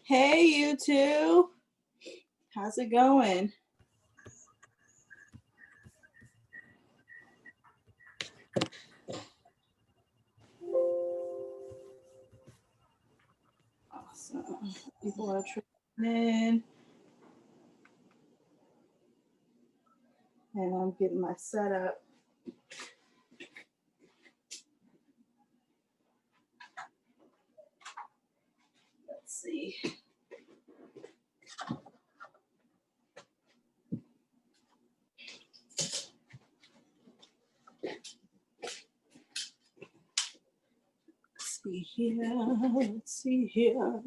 Hey, you two. How's it going? Awesome. People are trickling in. And I'm getting my setup. Let's see. Let's see here.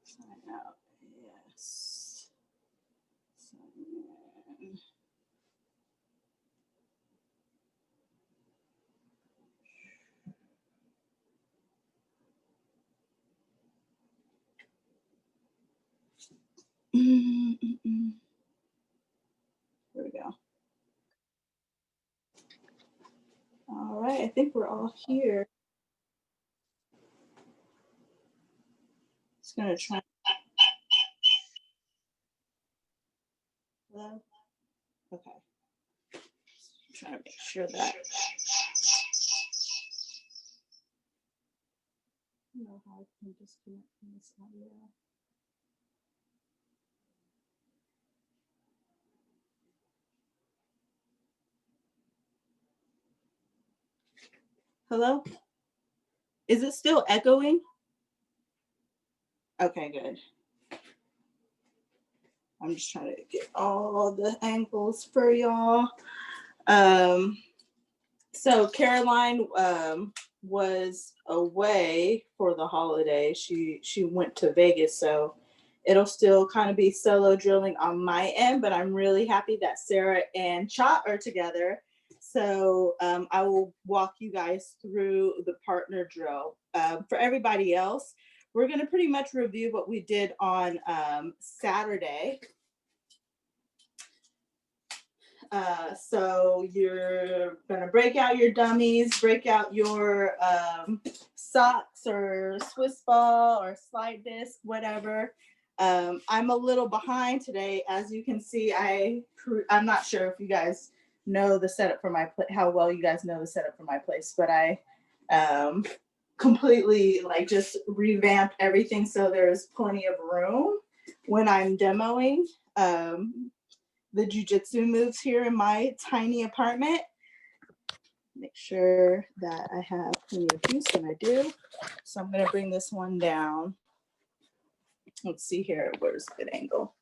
Sign out. Yes. Sign in. Here we go. All right, I think we're all here. Just gonna try. Hello? Okay. Trying to make sure that. I don't know how I can disconnect from this audio. Hello? Is it still echoing? Okay, good. I'm just trying to get all the angles for y'all. So Caroline was away for the holiday. She went to Vegas, so it'll still kind of be solo drilling on my end, but I'm really happy that Sarah and Cha are together. So I will walk you guys through the partner drill. For everybody else, we're going to pretty much review what we did on Saturday. So you're going to break out your dummies, break out your socks or Swiss ball or slide disc, whatever. I'm a little behind today. As you can see, I'm not sure if you guys know the setup for my how well you guys know the setup for my place, but I completely just revamped everything so there's plenty of room when I'm demoing the jiu-jitsu moves here in my tiny apartment. Make sure that I have plenty of juice, and I do. So I'm going to bring this one down. Let's see here. Where's a good angle?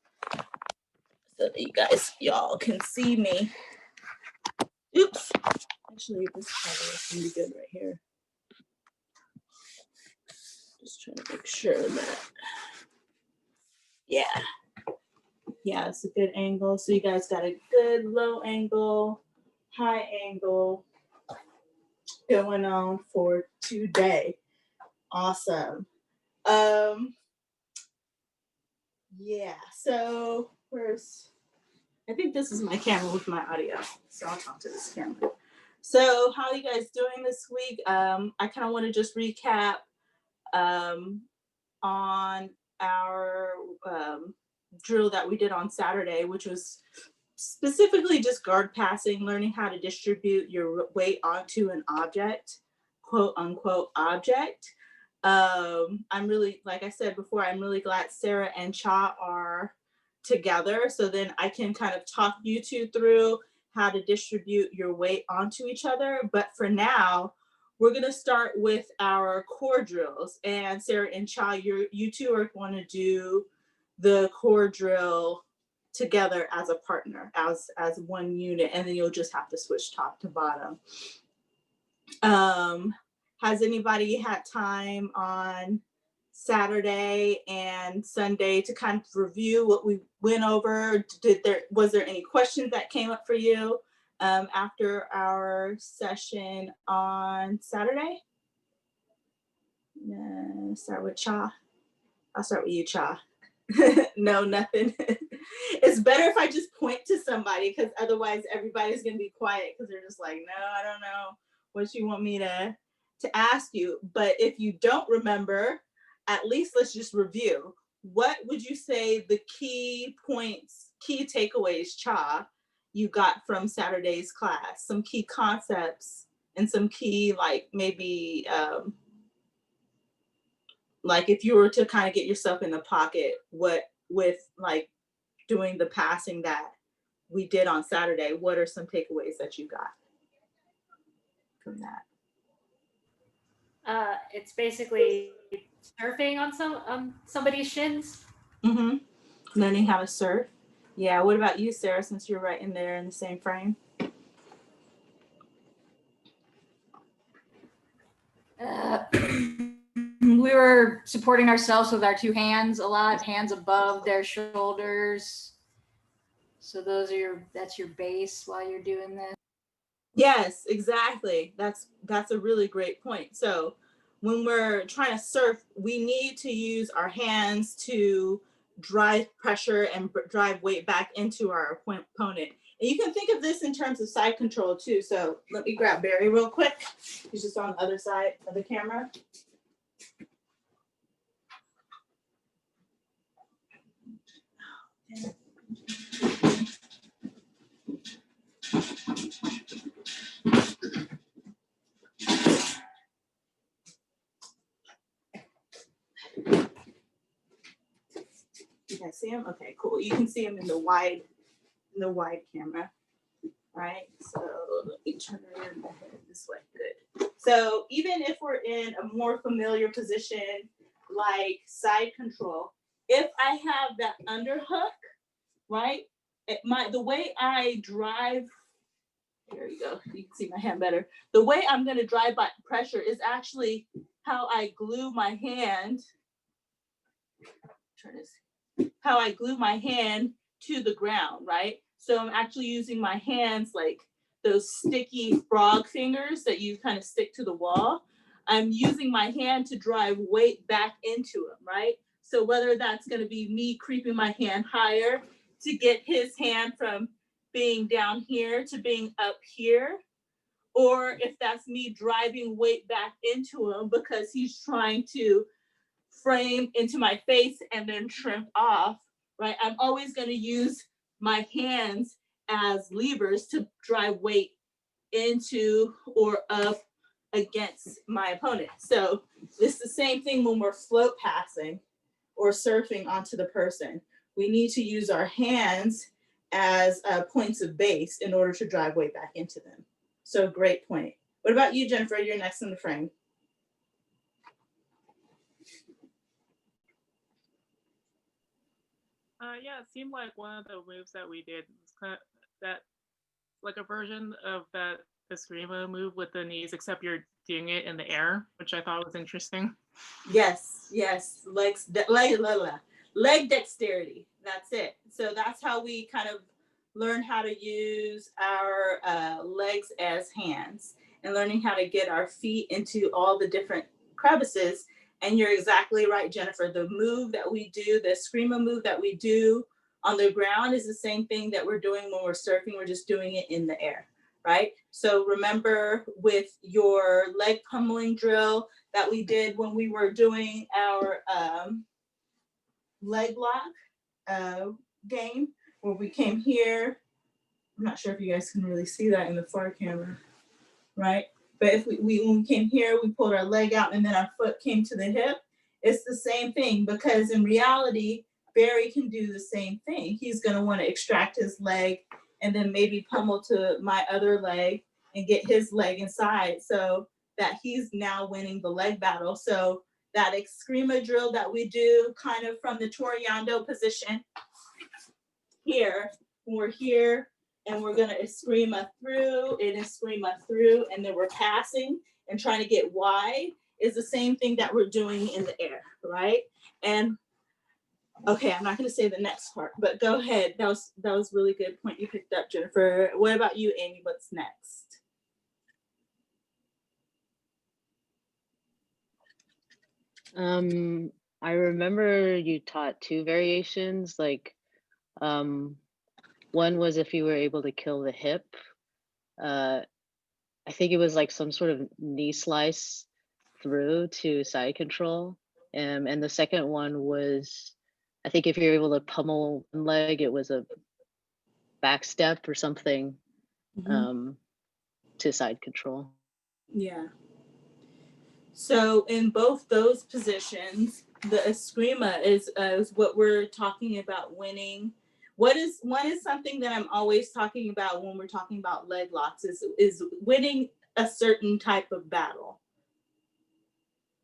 So that y'all can see me. Oops. Actually, this probably is going to be good right here. Just trying to make sure that, yeah, it's a good angle. So you guys got a good low angle, high angle going on for today. Awesome. Yeah, so I think this is my camera with my audio, so I'll talk to this camera. So how are you guys doing this week? I kind of want to just recap on our drill that we did on Saturday, which was specifically just guard passing, learning how to distribute your weight onto an object, quote unquote object. I'm really, like I said before, I'm really glad Sarah and Cha are together, so then I can kind of talk you two through how to distribute your weight onto each other. But for now, we're going to start with our core drills, and Sarah and Cha, you two are going to do the core drill together as a partner, as one unit, and then you'll just have to switch top to bottom. Has anybody had time on Saturday and Sunday to kind of review what we went over? Was there any questions that came up for you after our session on Saturday? Start with Cha. I'll start with you, Cha. No, nothing. It's better if I just point to somebody, because otherwise everybody's gonna be quiet because they're just like, no, I don't know what you want me to ask you. But if you don't remember, at least let's just review. What would you say the key points, key takeaways, Cha, you got from Saturday's class? Some key concepts and some key, like maybe like if you were to kind of get yourself in the pocket, what with like doing the passing that we did on Saturday, what are some takeaways that you got from that? It's basically surfing on somebody's shins. Mm-hmm. Learning how to surf. Yeah. What about you, Sarah, since you're right in there in the same frame? We were supporting ourselves with our two hands a lot, hands above their shoulders. So that's your base while you're doing this. Yes, exactly. That's a really great point. So when we're trying to surf, we need to use our hands to drive pressure and drive weight back into our opponent. And you can think of this in terms of side control too. So let me grab Barry real quick. He's just on the other side of the camera. You guys see him? Okay, cool. You can see him in the wide camera. Right? So let me turn around the head this way. Good. So even if we're in a more familiar position like side control, if I have that underhook, right? The way I drive, there you go. You can see my hand better. The way I'm going to drive by pressure is actually how I glue my hand. How I glue my hand to the ground, right? So I'm actually using my hands like those sticky frog fingers that you kind of stick to the wall. I'm using my hand to drive weight back into them, right? So whether that's going to be me creeping my hand higher to get his hand from being down here to being up here, or if that's me driving weight back into him because he's trying to frame into my face and then trim off, right? I'm always going to use my hands as levers to drive weight into or up against my opponent. So it's the same thing when we're float passing or surfing onto the person. We need to use our hands as points of base in order to drive weight back into them. So great point. What about you, Jennifer? You're next in the frame. Yeah, it seemed like one of the moves that we did was kind of that, like a version of that Eskrima move with the knees, except you're doing it in the air, which I thought was interesting. Yes, leg dexterity. That's it. So that's how we kind of learn how to use our legs as hands and learning how to get our feet into all the different crevices. And you're exactly right, Jennifer. The move that we do, the Eskrima move that we do on the ground is the same thing that we're doing when we're surfing. We're just doing it in the air, right? So remember with your leg pummeling drill that we did when we were doing our leg lock game, where we came here. I'm not sure if you guys can really see that in the far camera, right? But if when we came here, we pulled our leg out and then our foot came to the hip. It's the same thing because in reality, Barry can do the same thing. He's going to want to extract his leg and then maybe pummel to my other leg and get his leg inside so that he's now winning the leg battle. So that Eskrima drill that we do kind of from the Toriando position here, when we're here, and we're gonna Eskrima through and Eskrima through, and then we're passing and trying to get wide is the same thing that we're doing in the air, right? And okay, I'm not gonna say the next part, but go ahead. That was really good point you picked up, Jennifer. What about you, Amy? What's next? I remember you taught two variations, like One was if you were able to kill the hip. I think it was like some sort of knee slice through to side control. And the second one was, I think if you're able to pummel one leg, it was a back step or something to side control. Yeah. So in both those positions, the eskrima is what we're talking about winning. One is something that I'm always talking about when we're talking about leg locks is winning a certain type of battle.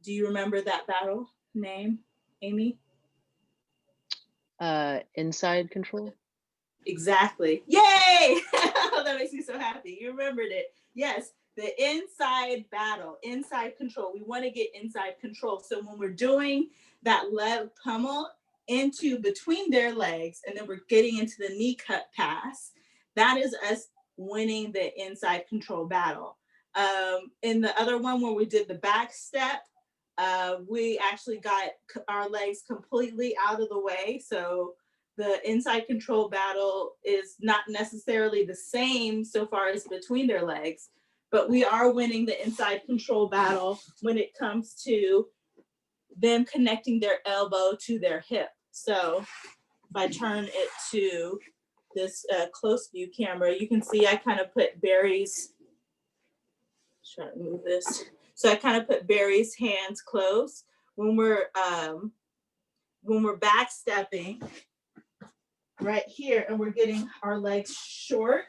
Do you remember that battle name, Amy? Inside control. Exactly. Yay! That makes me so happy. You remembered it. Yes, the inside battle, inside control. We want to get inside control. So when we're doing that leg pummel into between their legs, and then we're getting into the knee cut pass, that is us winning the inside control battle. In the other one, when we did the back step, we actually got our legs completely out of the way. So the inside control battle is not necessarily the same so far as between their legs, but we are winning the inside control battle when it comes to them connecting their elbow to their hip. So if I turn it to this close view camera, you can see I kind of put Barry's, try to move this. So I kind of put Barry's hands close. When we're backstepping, right here, and we're getting our legs short,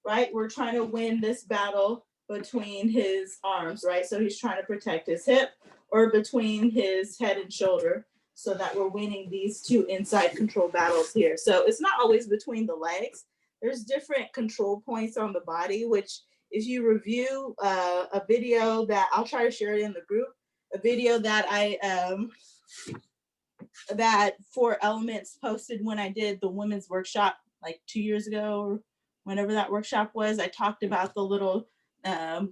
right? We're trying to win this battle between his arms, right? So he's trying to protect his hip or between his head and shoulder so that we're winning these two inside control battles here. So it's not always between the legs. There's different control points on the body, which if you review a video that I'll try to share it in the group, a video that that 4 Elements posted when I did the women's workshop like 2 years ago, or whenever that workshop was. I talked about the little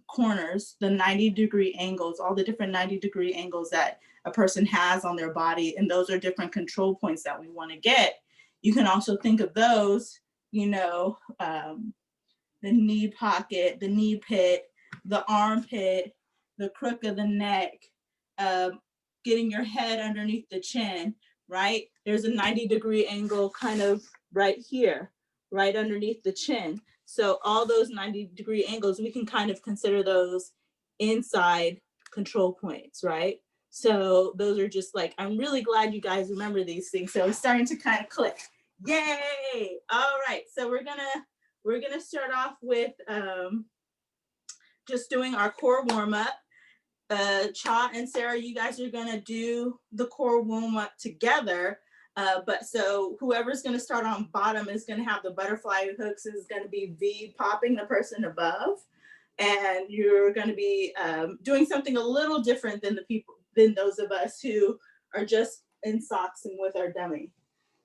corners, the 90-degree angles, all the different 90-degree angles that a person has on their body. And those are different control points that we want to get. You can also think of those, you know, the knee pocket, the knee pit, the armpit, the crook of the neck, getting your head underneath the chin, right? There's a 90-degree angle kind of right here, right underneath the chin. So all those 90-degree angles, we can kind of consider those inside control points, right? So those are just like, I'm really glad you guys remember these things. So it's starting to kind of click. Yay! All right, so we're gonna start off with just doing our core warm-up. Cha and Sarah, you guys are gonna do the core warm-up together. But so whoever's gonna start on bottom is gonna have the butterfly hooks, is gonna be V popping the person above. And you're gonna be doing something a little different than those of us who are just in socks and with our dummy.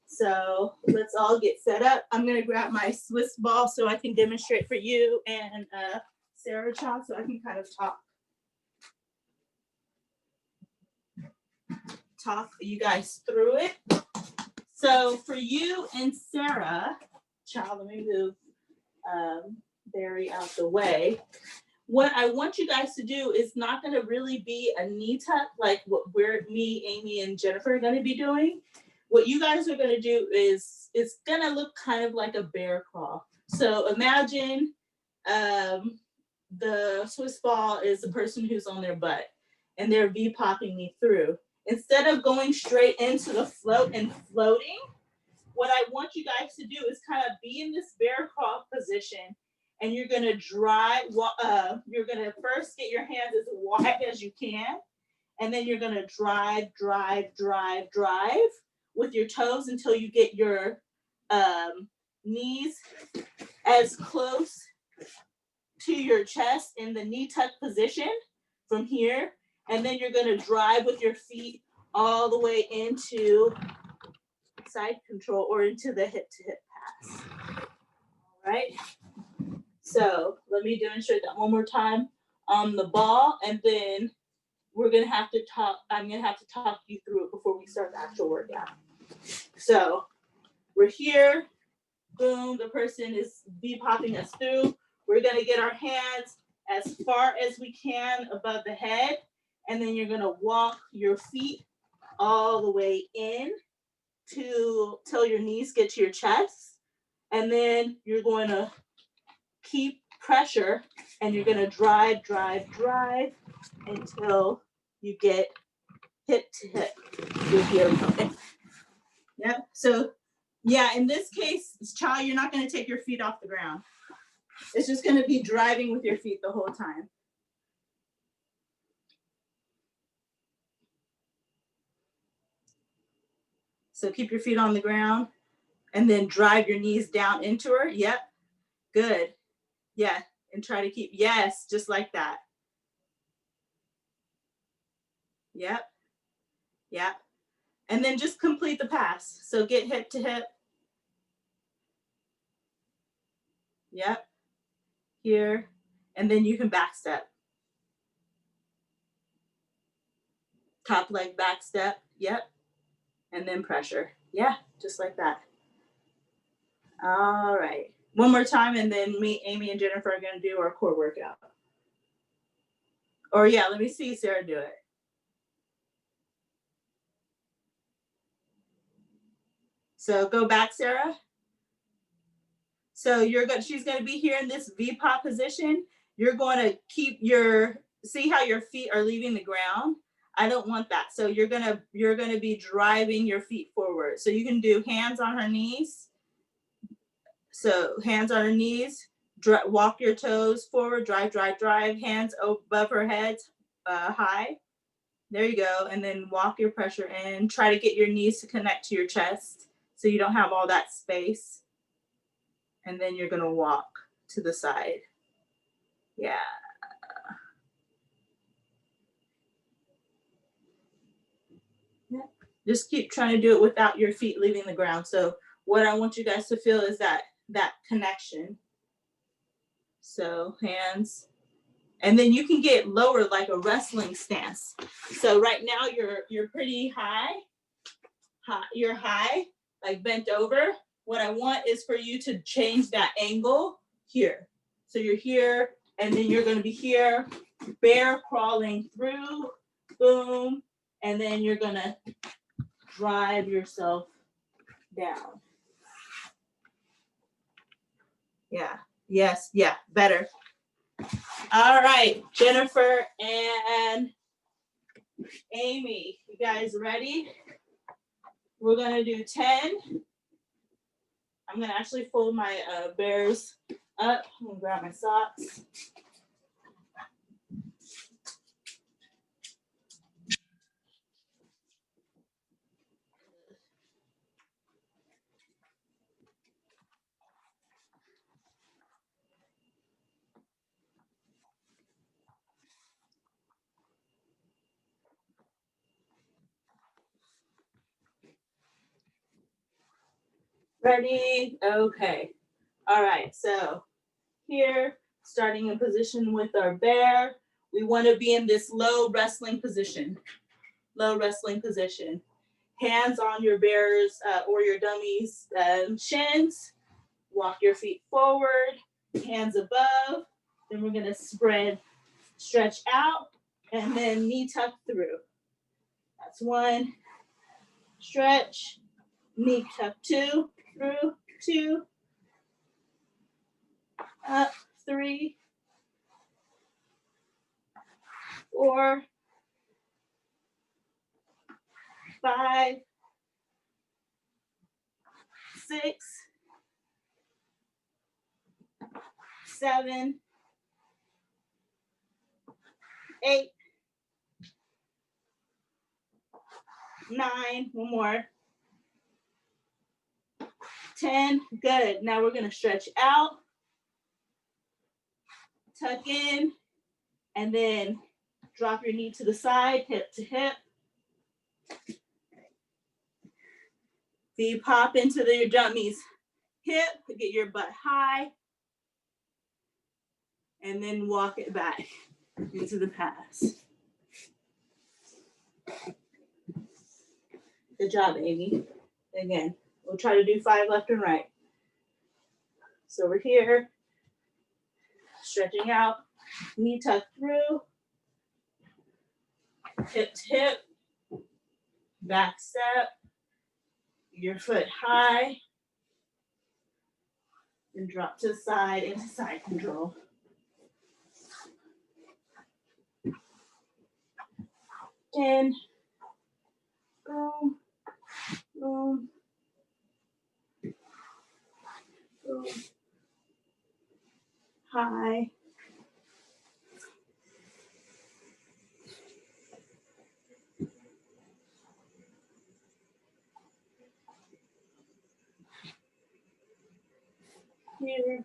So let's all get set up. I'm gonna grab my Swiss ball so I can demonstrate for you and Sarah Cha, so I can kind of talk you guys through it. So for you and Sarah Cha, let me move Barry out the way. What I want you guys to do is not going to really be a knee tuck like what me, Amy, and Jennifer are going to be doing. What you guys are going to do is it's going to look kind of like a bear crawl. So imagine the Swiss ball is the person who's on their butt and they're V-popping me through. Instead of going straight into the float and floating, what I want you guys to do is kind of be in this bear crawl position, and you're gonna drive, you're gonna first get your hands as wide as you can, and then you're gonna drive with your toes until you get your knees as close to your chest in the knee tuck position from here. And then you're gonna drive with your feet all the way into side control or into the hip to hip pass. All right. So let me demonstrate that one more time on the ball, and then I'm gonna have to talk you through it before we start the actual workout. So We're here. Boom, the person is V-popping us through. We're gonna get our hands as far as we can above the head. And then you're gonna walk your feet all the way in till your knees get to your chest. And then you're going to keep pressure and you're gonna drive until you get hip to hip with your foot. Yep, so yeah, in this case, child, you're not gonna take your feet off the ground. It's just gonna be driving with your feet the whole time. So keep your feet on the ground and then drive your knees down into her. Yep, good. Yeah, and try to keep, yes, just like that. Yep, yep. And then just complete the pass. So get hip to hip. Yep, here. And then you can back step. Top leg back step, yep. And then pressure. Yeah, just like that. All right. One more time, and then me, Amy, and Jennifer are gonna do our core workout. Or yeah, let me see Sarah do it. So go back, Sarah. So she's gonna be here in this V-pop position. You're gonna keep see how your feet are leaving the ground? I don't want that. So you're gonna be driving your feet forward. So you can do hands on her knees. So hands on her knees, walk your toes forward, drive, hands above her head, high. There you go. And then walk your pressure in. Try to get your knees to connect to your chest so you don't have all that space. And then you're gonna walk to the side. Yeah. Just keep trying to do it without your feet leaving the ground. So what I want you guys to feel is that connection. So hands, and then you can get lower like a wrestling stance. So right now you're pretty high. You're high, like bent over. What I want is for you to change that angle here. So you're here, and then you're gonna be here, bear crawling through, boom, and then you're gonna drive yourself down. Yeah, yes, yeah, better. All right, Jennifer and Amy, you guys ready? We're gonna do 10. I'm gonna actually fold my bears up. I'm gonna grab my socks. Ready? Okay. All right, so here, starting in position with our bear, we want to be in this low wrestling position. Low wrestling position. Hands on your bear's or your dummy's shins. Walk your feet forward, hands above. Then we're going to stretch out, and then knee tuck through. That's one. Stretch, knee tuck through, 2, up, 3, 4, 5, 6, 7, 8, 9, one more, 10, good. Now we're gonna stretch out, tuck in, and then drop your knee to the side, hip to hip. V-pop into your dummies hip, get your butt high, and then walk it back into the pass. Good job, Amy. Again, We'll try to do 5 left and right. So we're here, stretching out, knee tuck through, hip to hip, back step, your foot high, and drop to the side into side control. In, boom, boom, boom, high, here,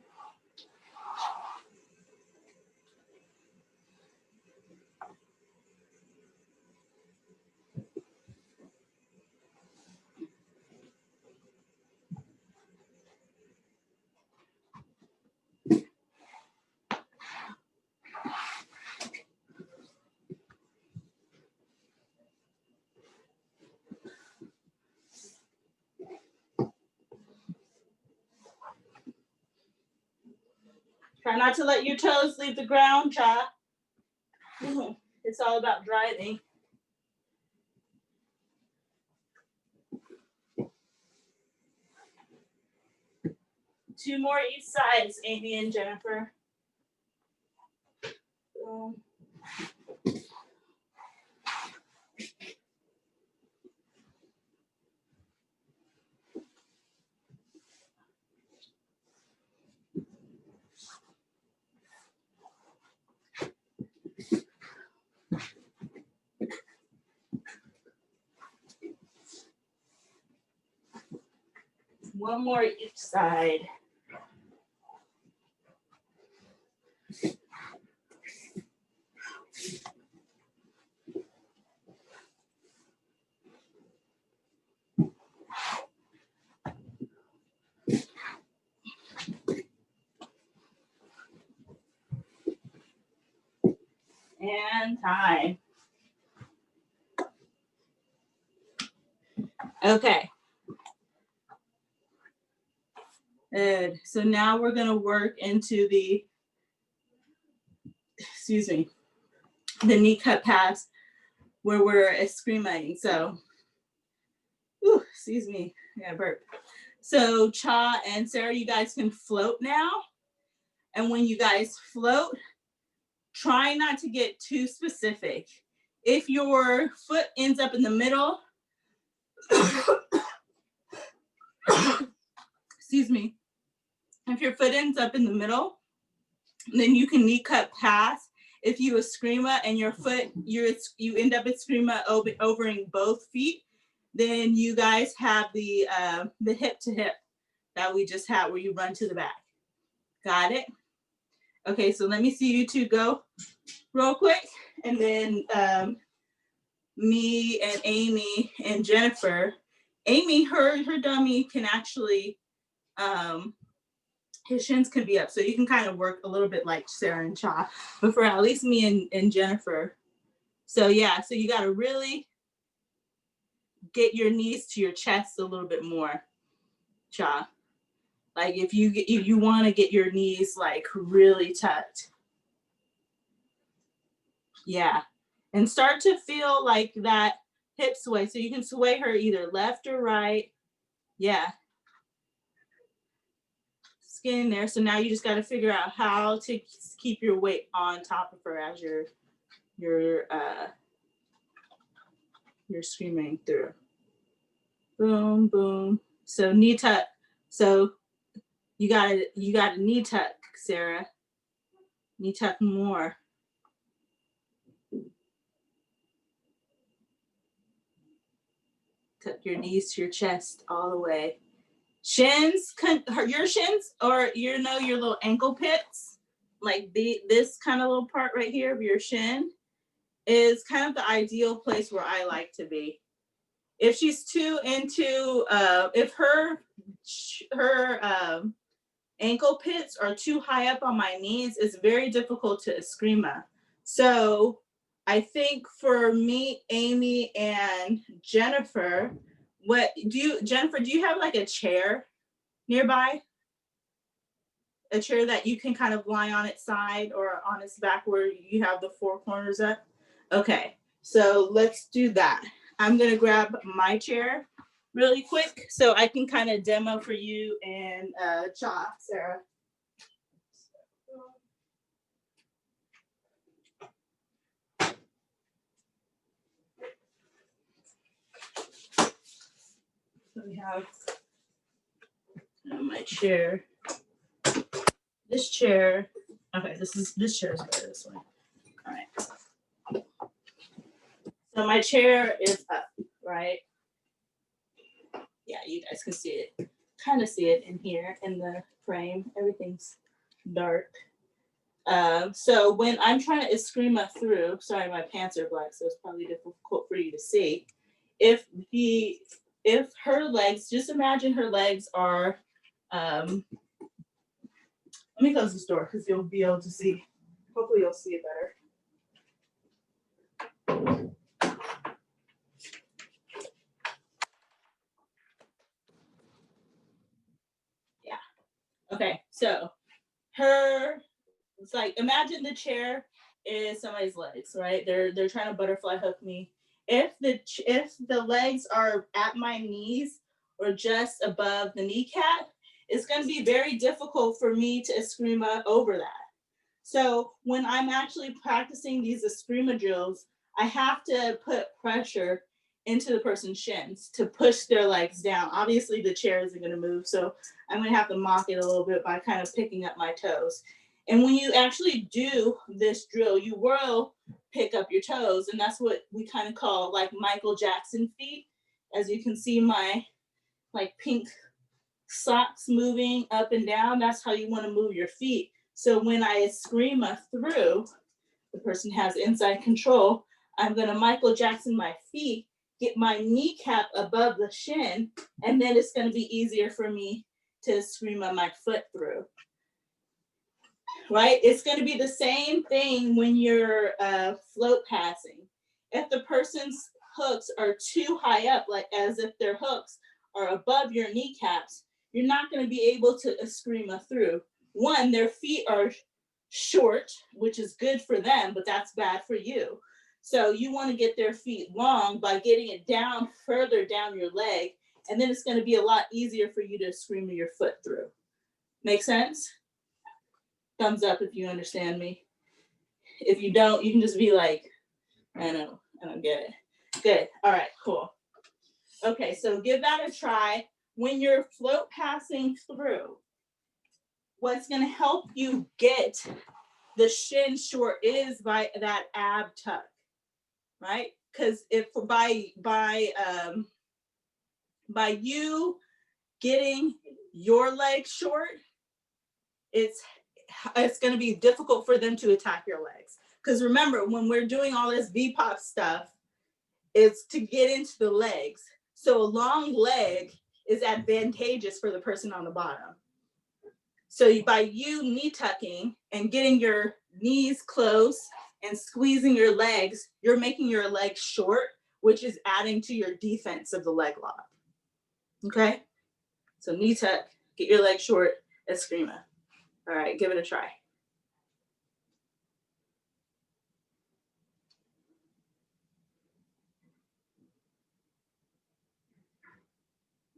try not to let your toes leave the ground, Cha. It's all about driving. Two more each sides, Amy and Jennifer. Boom. One more each side. And time. Okay. Good. So now we're going to work into the, the knee cut pass where we're escrimaing. So, excuse me, I got burp. So Cha and Sarah, you guys can float now. And when you guys float, try not to get too specific. If your foot ends up in the middle, excuse me, if your foot ends up in the middle, then you can knee cut pass. If you eskrima and your foot, you end up eskrima overing both feet, then you guys have the hip to hip that we just had where you run to the back. Got it? Okay, so let me see you two go real quick. And then me and Amy and Jennifer. Amy, her dummy can actually, his shins can be up. So you can kind of work a little bit like Sarah and Cha, but for at least me and Jennifer. So yeah, so you gotta really get your knees to your chest a little bit more, Cha. Like if you wanna get your knees like really tucked. Yeah, and start to feel like that hip sway. So you can sway her either left or right. Yeah. Skin there. So now you just got to figure out how to keep your weight on top of her as you're screaming through. Boom, boom. So knee tuck. So you got to knee tuck, Sarah. Knee tuck more. Tuck your knees to your chest all the way. Shins, your shins, or your little ankle pits, like this kind of little part right here of your shin is kind of the ideal place where I like to be. If she's too into, if her ankle pits are too high up on my knees, it's very difficult to eskrima. So I think for me, Amy, and Jennifer, What do you, Jennifer, do you have like a chair nearby? A chair that you can kind of lie on its side or on its back where you have the four corners up? Okay, so let's do that. I'm gonna grab my chair really quick so I can kind of demo for you and Cha, Sarah. So we have my chair. This chair. Okay, this chair is better this way. All right. So my chair is up, right? Yeah, you guys can see it. Kind of see it in here in the frame. Everything's dark. So when I'm trying to eskrima through, sorry, my pants are black, so it's probably difficult for you to see. If her legs, just imagine her legs are, let me close this door because you'll be able to see. Hopefully you'll see it better. Yeah. Okay, so it's like, imagine the chair is somebody's legs, right? They're trying to butterfly hook me. If the legs are at my knees or just above the kneecap, it's going to be very difficult for me to eskrima over that. So when I'm actually practicing these eskrima drills, I have to put pressure into the person's shins to push their legs down. Obviously the chair isn't going to move, so I'm going to have to mock it a little bit by kind of picking up my toes. And when you actually do this drill, you will pick up your toes, and that's what we kind of call like Michael Jackson feet. As you can see my like pink socks moving up and down, that's how you want to move your feet. So when I eskrima through, the person has inside control, I'm going to Michael Jackson my feet, get my kneecap above the shin, and then it's going to be easier for me to eskrima my foot through. Right? It's going to be the same thing when you're float passing. If the person's hooks are too high up, like as if their hooks are above your kneecaps, you're not going to be able to eskrima through. One, their feet are short, which is good for them, but that's bad for you. So you want to get their feet long by getting it down further down your leg, and then it's going to be a lot easier for you to eskrima your foot through. Make sense? Thumbs up if you understand me. If you don't, you can just be like, I don't get it. Good. All right, cool. Okay, so give that a try. When you're float passing through, what's going to help you get the shin short is by that ab tuck, right? Because if by you getting your leg short, it's going to be difficult for them to attack your legs. Because remember, when we're doing all this VPOP stuff, it's to get into the legs. So a long leg is advantageous for the person on the bottom. So by you knee tucking and getting your knees close and squeezing your legs, you're making your legs short, which is adding to your defense of the leg lock. Okay? So knee tuck, get your legs short, eskrima. All right, give it a try.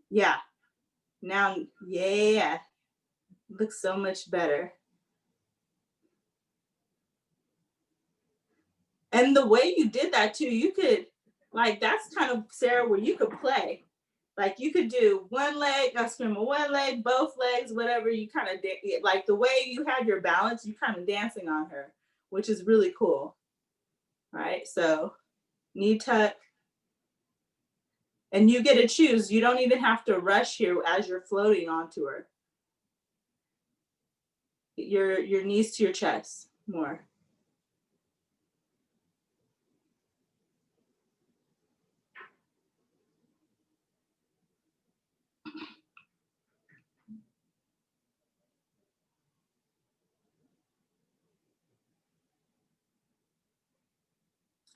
Yeah. Now, yeah. Looks so much better. And the way you did that too, you could, like, that's kind of, Sarah, where you could play. Like you could do one leg, eskrima one leg, both legs, whatever. You kind of, like the way you had your balance, you kind of dancing on her, which is really cool. All right, so knee tuck. And you get to choose. You don't even have to rush here as you're floating onto her. Get your knees to your chest more.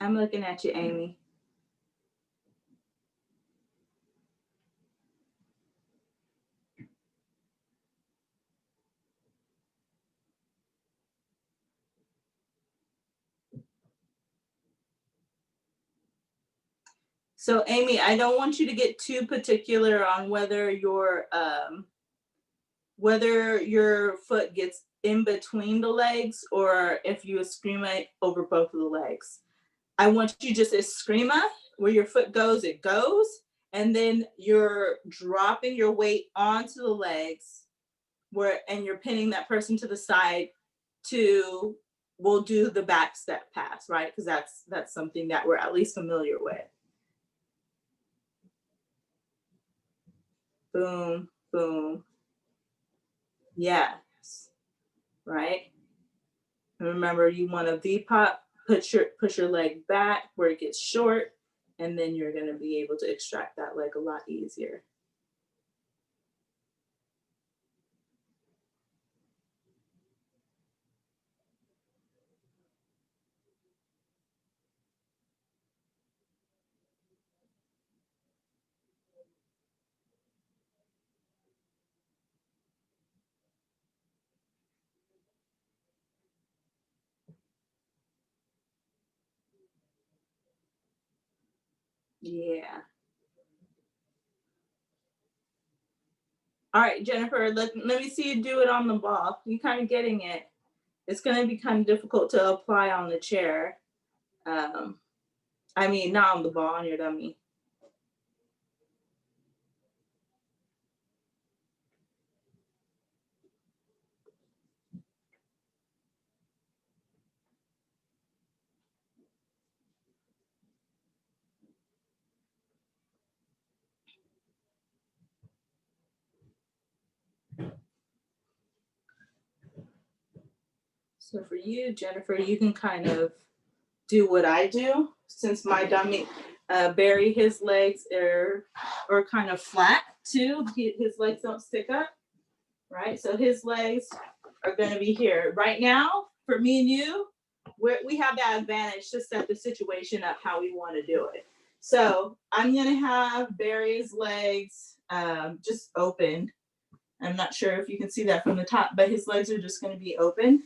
I'm looking at you, Amy. So Amy, I don't want you to get too particular on whether your foot gets in between the legs or if you escrima over both of the legs. I want you just escrima, where your foot goes, it goes, and then you're dropping your weight onto the legs and you're pinning that person to the side to, we'll do the back step pass, right? Because that's something that we're at least familiar with. Boom, boom. Yes, right? And remember, you want to V-pop, push your leg back where it gets short, and then you're going to be able to extract that leg a lot easier. Yeah. All right, Jennifer, let me see you do it on the ball. You kind of getting it. It's going to be kind of difficult to apply on the chair. I mean, not on the ball, on your dummy. So for you, Jennifer, you can kind of do what I do, since my dummy, Barry, his legs are kind of flat too. His legs don't stick up, right? So his legs are going to be here. Right now, for me and you, we have that advantage to set the situation up how we want to do it. So I'm going to have Barry's legs just open. I'm not sure if you can see that from the top, but his legs are just going to be open,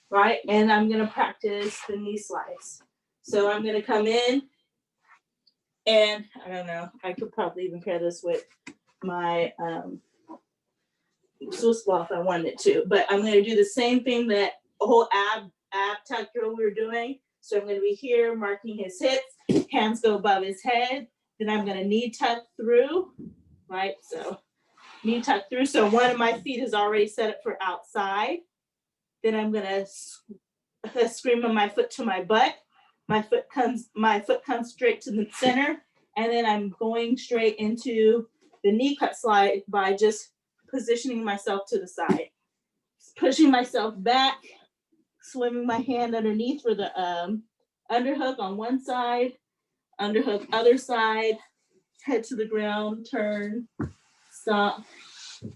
right? And I'm going to practice the knee slice. So I'm going to come in and I don't know, I could probably even pair this with my Swiss ball if I wanted to, but I'm going to do the same thing that whole ab tuck drill we were doing. So I'm going to be here marking his hips, hands go above his head. Then I'm going to knee tuck through, right? So knee tuck through. So one of my feet is already set up for outside. Then I'm going to scream on my foot to my butt. My foot comes straight to the center. And then I'm going straight into the knee cut slide by just positioning myself to the side, pushing myself back, swimming my hand underneath for the underhook on one side, underhook other side, head to the ground, turn, stop,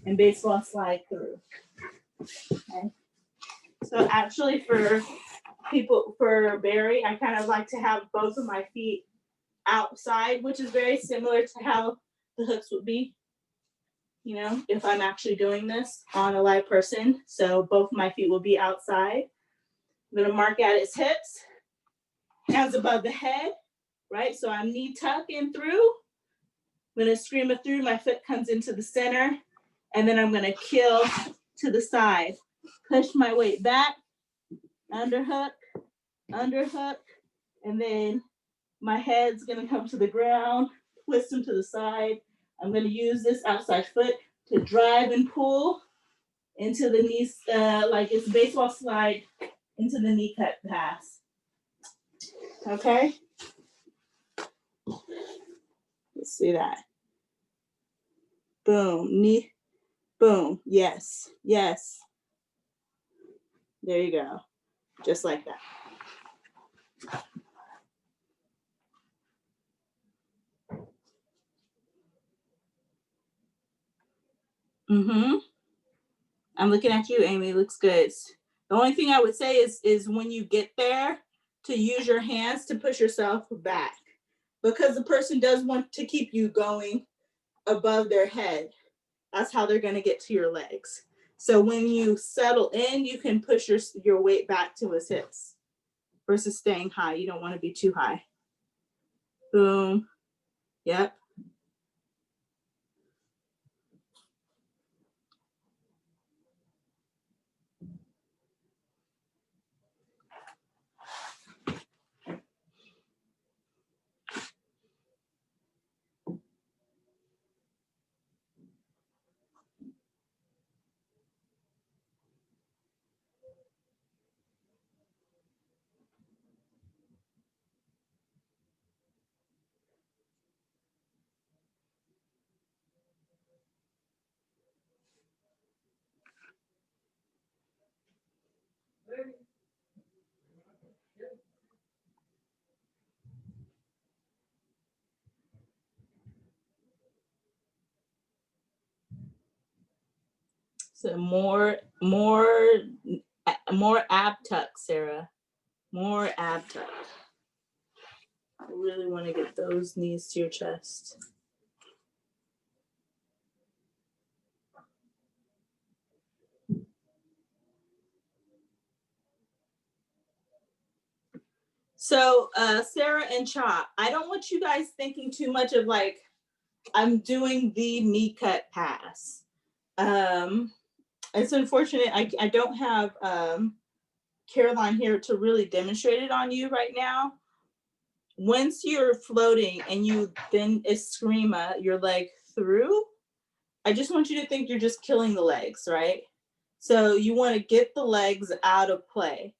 and baseball slide through. Okay. So actually for Barry, I kind of like to have both of my feet outside, which is very similar to how the hooks would be, you know, if I'm actually doing this on a live person. So both my feet will be outside. I'm gonna mark at his hips, hands above the head, right? So I'm knee tucking through. I'm gonna scream it through, my foot comes into the center, and then I'm gonna kill to the side. Push my weight back, underhook, and then my head's gonna come to the ground, twist them to the side. I'm gonna use this outside foot to drive and pull into the knees, like it's a baseball slide into the knee cut pass. Okay? Let's see that. Boom, knee, boom, yes, yes. There you go, just like that. Mm-hmm. I'm looking at you, Amy. Looks good. The only thing I would say is when you get there, to use your hands to push yourself back, because the person does want to keep you going above their head. That's how they're going to get to your legs. So when you settle in, you can push your weight back to his hips versus staying high. You don't want to be too high. Boom, Yep. So more ab tuck, Sarah. More ab tuck. I really want to get those knees to your chest. So Sarah and Cha, I don't want you guys thinking too much of like, I'm doing the knee cut pass. It's unfortunate I don't have Caroline here to really demonstrate it on you right now. Once you're floating and you then eskrima your leg through, I just want you to think you're just killing the legs, right? So you want to get the legs out of play.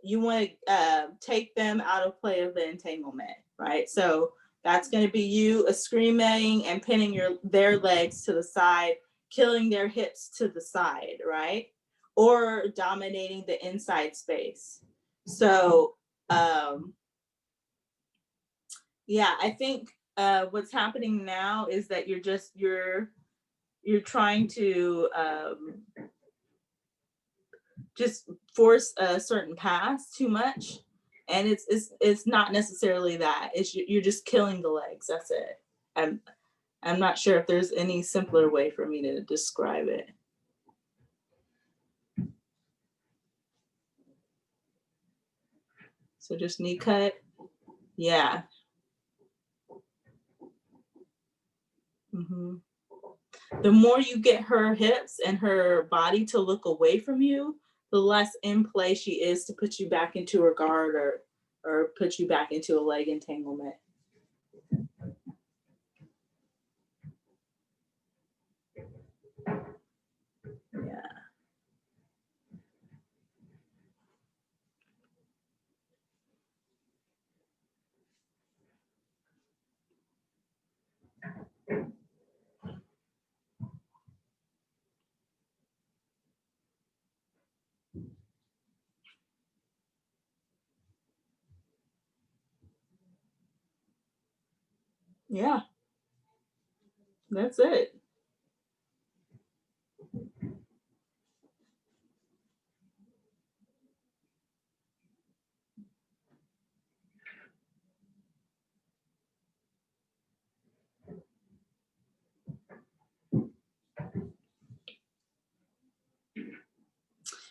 You want to take them out of play of the entanglement, right? So that's going to be you screaming and pinning their legs to the side, killing their hips to the side, right? Or dominating the inside space. So yeah, I think what's happening now is that you're trying to just force a certain pass too much, and it's not necessarily that. It's you're just killing the legs. That's it. I'm not sure if there's any simpler way for me to describe it. So just knee cut. Yeah. Mm-hmm. The more you get her hips and her body to look away from you, the less in play she is to put you back into her guard or put you back into a leg entanglement. Yeah. Yeah. That's it.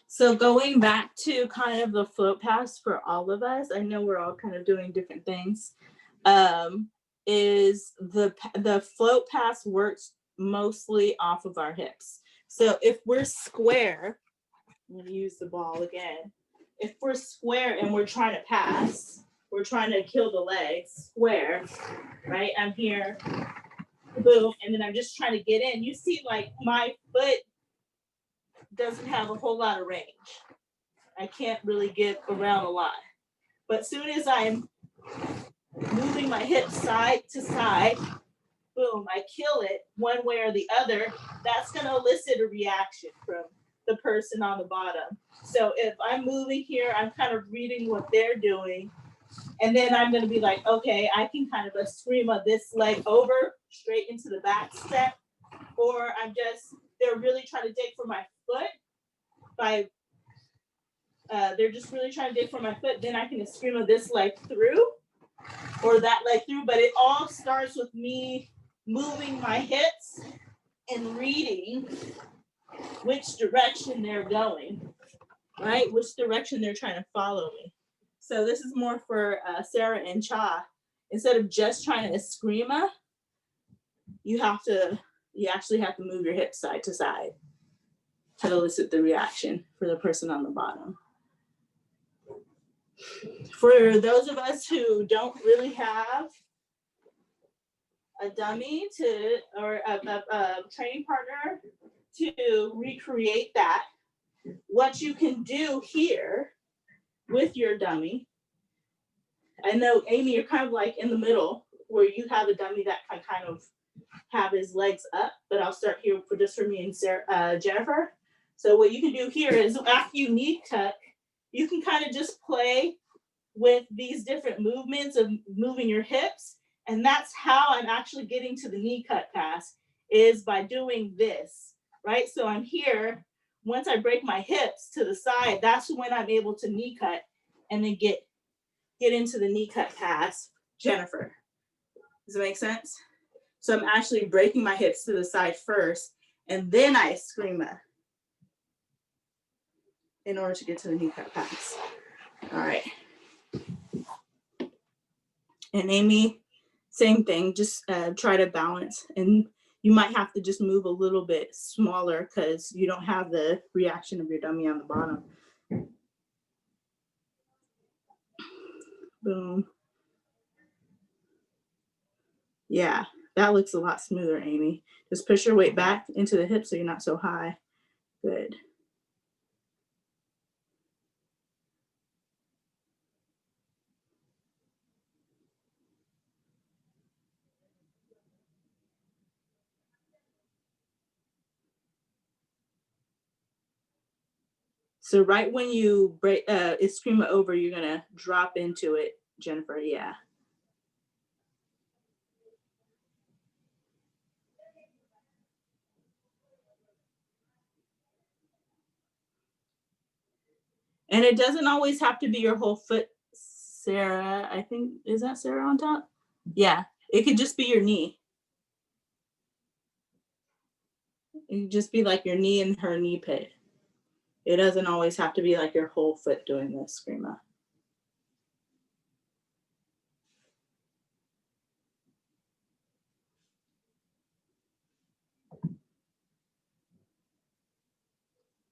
So going back to kind of the float pass for all of us, I know we're all kind of doing different things, is the float pass works mostly off of our hips. So if we're square, I'm going to use the ball again. If we're square and we're trying to pass, we're trying to kill the legs, square, right? I'm here, boom, and then I'm just trying to get in. You see like my foot doesn't have a whole lot of range. I can't really get around a lot. But as soon as I'm moving my hips side to side, boom, I kill it one way or the other. That's going to elicit a reaction from the person on the bottom. So if I'm moving here, I'm kind of reading what they're doing. And then I'm going to be like, okay, I can kind of scream this leg over straight into the back step. Or they're really trying to dig for my foot they're just really trying to dig for my foot, then I can scream this leg through or that leg through. But it all starts with me moving my hips and reading which direction they're going, right? Which direction they're trying to follow me. So this is more for Sarah and Cha. instead of just trying to eskrima, you actually have to move your hips side to side to elicit the reaction for the person on the bottom. For those of us who don't really have a dummy or a training partner to recreate that, what you can do here with your dummy, I know, Amy, you're kind of like in the middle where you have a dummy that can kind of have his legs up, but I'll start here for me and Sarah, Jennifer. So what you can do here is after you knee tuck, you can kind of just play with these different movements of moving your hips. And that's how I'm actually getting to the knee cut pass, is by doing this, right? So I'm here, once I break my hips to the side, that's when I'm able to knee cut and then get into the knee cut pass. Jennifer, does it make sense? So I'm actually breaking my hips to the side first, and then I eskrima in order to get to the knee cut pass. All right. And Amy, same thing, just try to balance. And you might have to just move a little bit smaller because you don't have the reaction of your dummy on the bottom. Boom. Yeah, that looks a lot smoother, Amy. Just push your weight back into the hips so you're not so high. Good. So right when you break, eskrima over, you're gonna drop into it, Jennifer. Yeah. And it doesn't always have to be your whole foot, Sarah. I think, is that Sarah on top? Yeah, it could just be your knee. It could just be like your knee and her knee pit. It doesn't always have to be like your whole foot doing the eskrima.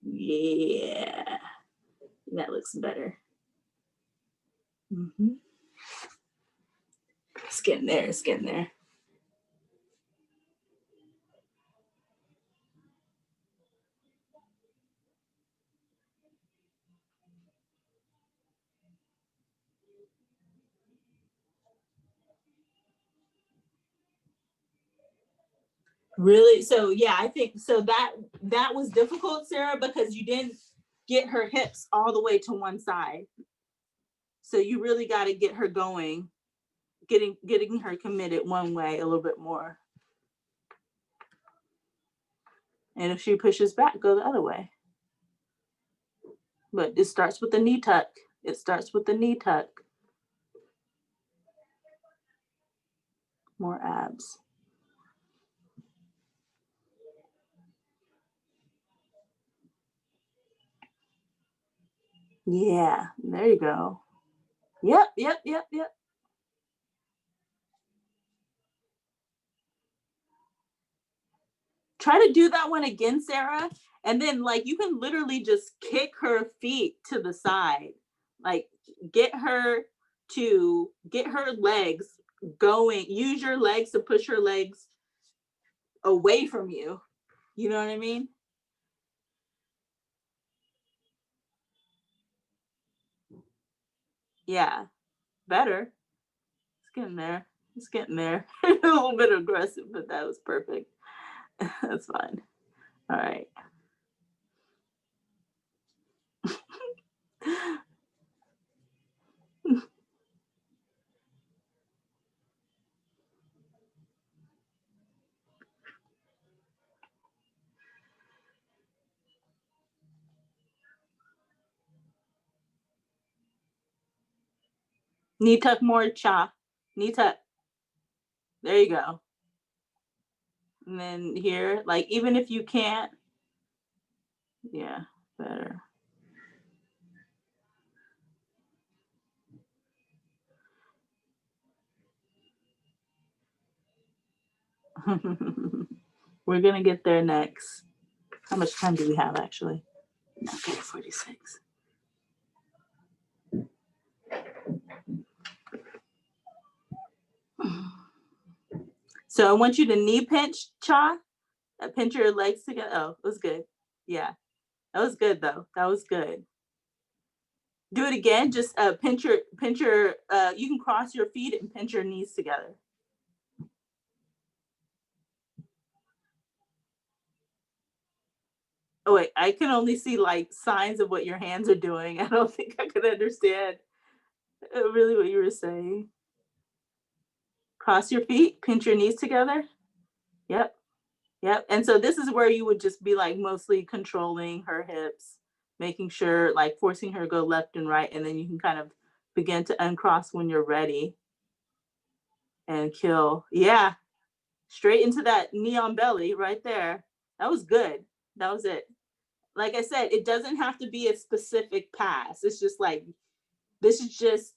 Yeah, that looks better. Mm-hmm. It's getting there, it's getting there. Really? So yeah, I think so that was difficult, Sarah, because you didn't get her hips all the way to one side. So you really got to get her going, getting her committed one way a little bit more. And if she pushes back, go the other way. But it starts with the knee tuck. It starts with the knee tuck. More abs. Yeah, there you go. Yep. Try to do that one again, Sarah. And then like you can literally just kick her feet to the side. Like get her legs going. Use your legs to push her legs away from you. You know what I mean? Yeah, better. It's getting there. It's getting there. A little bit aggressive, but that was perfect. That's fine. All right. Knee tuck more, cha. Knee tuck. There you go. And then here, like even if you can't, yeah, better. We're gonna get there next. How much time do we have actually? Okay, 46. So I want you to knee pinch, Cha. Pinch your legs together. Oh, it was good. Yeah, that was good though. That was good. Do it again. Just pinch your. You can cross your feet and pinch your knees together. Oh wait, I can only see like signs of what your hands are doing. I don't think I could understand really what you were saying. Cross your feet, pinch your knees together. Yep. Yep. And so this is where you would just be like mostly controlling her hips, making sure like forcing her to go left and right. And then you can kind of begin to uncross when you're ready and kill. Yeah. Straight into that knee on belly right there. That was good. That was it. Like I said, it doesn't have to be a specific pass. It's just like, this is just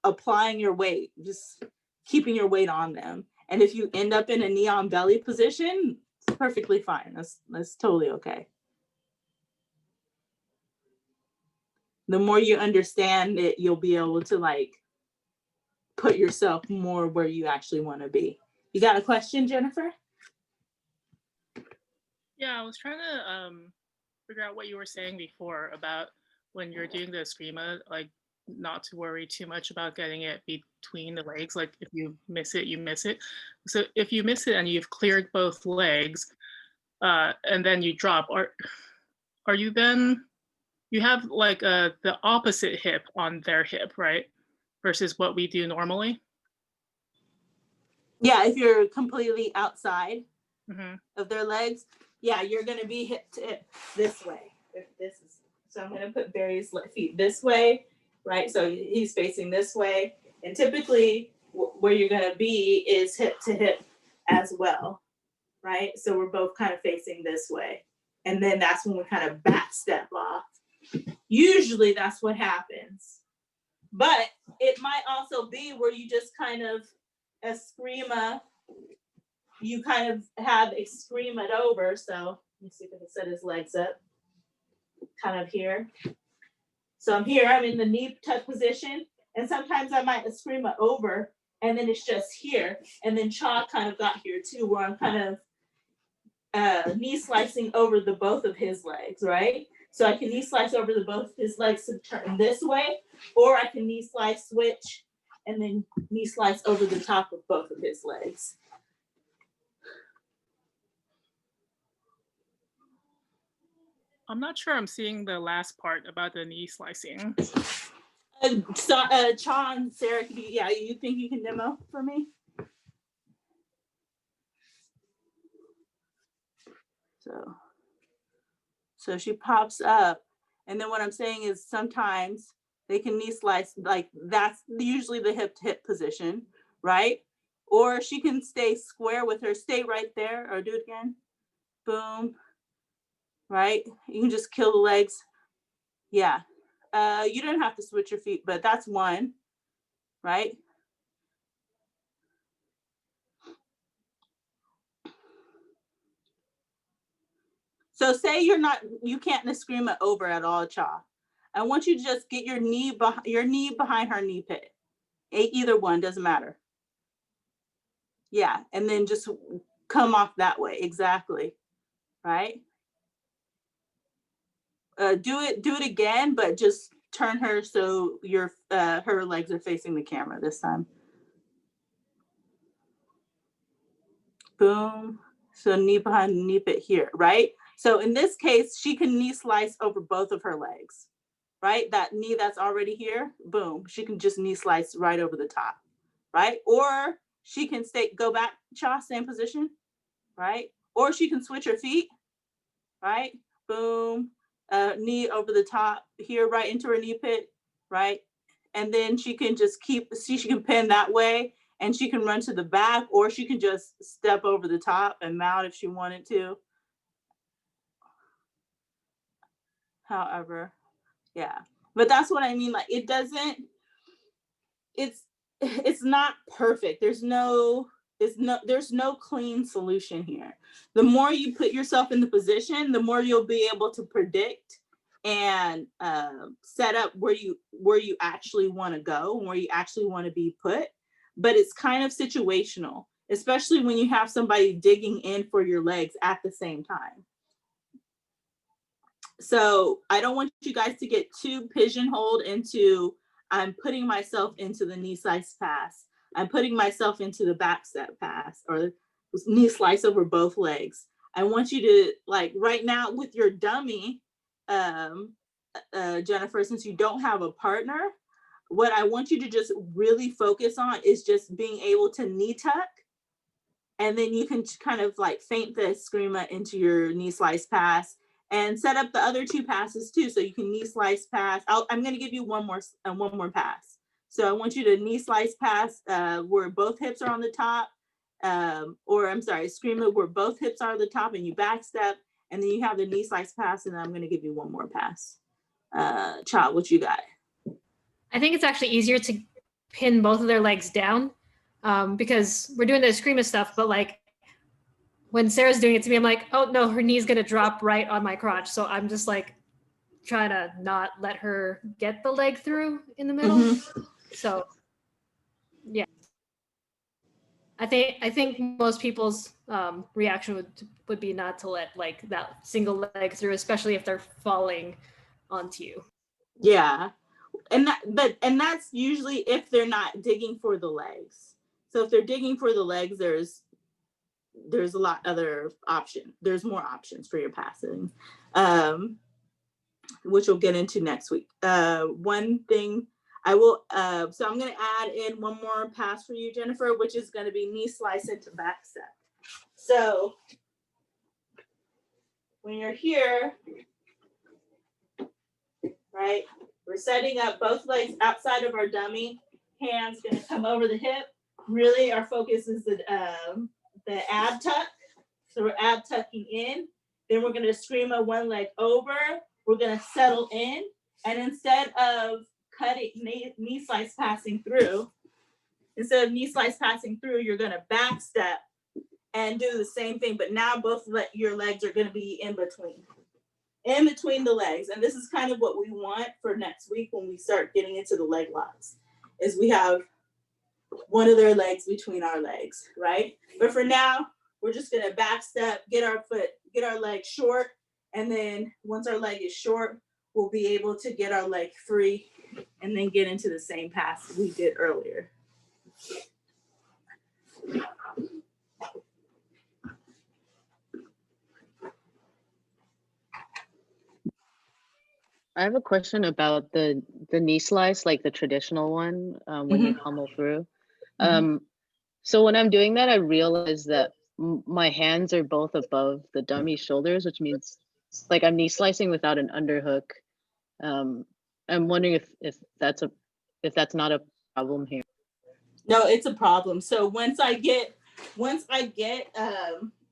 applying your weight, just keeping your weight on them. And if you end up in a knee on belly position, it's perfectly fine. That's totally okay. The more you understand it, you'll be able to like put yourself more where you actually want to be. You got a question, Jennifer? Yeah, I was trying to figure out what you were saying before about when you're doing the eskrima, like not to worry too much about getting it between the legs. Like if you miss it, you miss it. So if you miss it and you've cleared both legs, and then you drop, are you then, you have like the opposite hip on their hip, right? Versus what we do normally? Yeah, if you're completely outside Mm-hmm. of their legs, yeah, you're gonna be hip to hip this way. If this is, so I'm gonna put Barry's feet this way, right? So he's facing this way, and typically where you're gonna be is hip to hip as well, right? So we're both kind of facing this way, and then that's when we kind of back step off. Usually that's what happens, but it might also be where you just kind of eskrima. You kind of have eskrima over. So let me see if I can set his legs up. Kind of here. So I'm here. I'm in the knee tuck position, and sometimes I might eskrima over, and then it's just here. And then Cha kind of got here too, where I'm kind of knee slicing over the both of his legs, right? So I can knee slice over the both of his legs to turn this way, or I can knee slice switch and then knee slice over the top of both of his legs. I'm not sure I'm seeing the last part about the knee slicing. Cha and Sarah, you think you can demo for me? So she pops up, and then what I'm saying is sometimes they can knee slice, like that's usually the hip to hip position, right? Or she can stay square with her, stay right there, or do it again. Boom. Right? You can just kill the legs. Yeah. You don't have to switch your feet, but that's one, right? So say you can't eskrima over at all, Cha. I want you to just get your knee behind her knee pit. Either one, doesn't matter. Yeah, and then just come off that way, exactly, right? Do it again, but just turn her so her legs are facing the camera this time. Boom. So knee behind the knee pit here, right? So in this case, she can knee slice over both of her legs, right? That knee that's already here, boom. She can just knee slice right over the top, right? Or she can go back, Cha, same position, right? Or she can switch her feet, right? Boom. Knee over the top here, right into her knee pit, right? And then she can just she can pin that way, and she can run to the back, or she can just step over the top and mount if she wanted to. However, yeah. But that's what I mean. Like it's not perfect. There's no there's no clean solution here. The more you put yourself in the position, the more you'll be able to predict and set up where you actually want to go, where you actually want to be put. But it's kind of situational, especially when you have somebody digging in for your legs at the same time. So I don't want you guys to get too pigeonholed into, I'm putting myself into the knee slice pass, I'm putting myself into the back step pass, or knee slice over both legs. I want you to, like right now with your dummy, Jennifer, since you don't have a partner, what I want you to just really focus on is just being able to knee tuck. And then you can kind of like feint the screamer into your knee slice pass and set up the other two passes too. So you can knee slice pass. I'm going to give you one more pass. So I want you to knee slice pass where both hips are on the top, or I'm sorry, screamer where both hips are on the top and you back step, and then you have the knee slice pass, and I'm going to give you one more pass. Child, what you got? I think it's actually easier to pin both of their legs down because we're doing the screamer stuff, but like when Sarah's doing it to me, I'm like, oh no, her knee's gonna drop right on my crotch. So I'm just like trying to not let her get the leg through in the middle. Mm-hmm. So yeah, I think most people's reaction would be not to let like that single leg through, especially if they're falling onto you. Yeah. And that's usually if they're not digging for the legs. So if they're digging for the legs, there's a lot other option. There's more options for your passing, which we'll get into next week. One thing I will, so I'm going to add in one more pass for you, Jennifer, which is going to be knee slice into back step. So when you're here, right, we're setting up both legs outside of our dummy. Hands going to come over the hip. Really, our focus is the ab tuck. So we're ab tucking in. Then we're going to scream one leg over. We're going to settle in. And instead of cutting knee slice passing through, you're going to back step and do the same thing. But now both your legs are going to be in between the legs. And this is kind of what we want for next week when we start getting into the leg locks, is we have one of their legs between our legs, right? But for now, we're just gonna back step, get our leg short, and then once our leg is short, we'll be able to get our leg free and then get into the same pass we did earlier. I have a question about the knee slice, like the traditional one, when you pummel through. So when I'm doing that, I realize that my hands are both above the dummy's shoulders, which means like I'm knee slicing without an underhook. I'm wondering if that's not a problem here. No, it's a problem. So once I get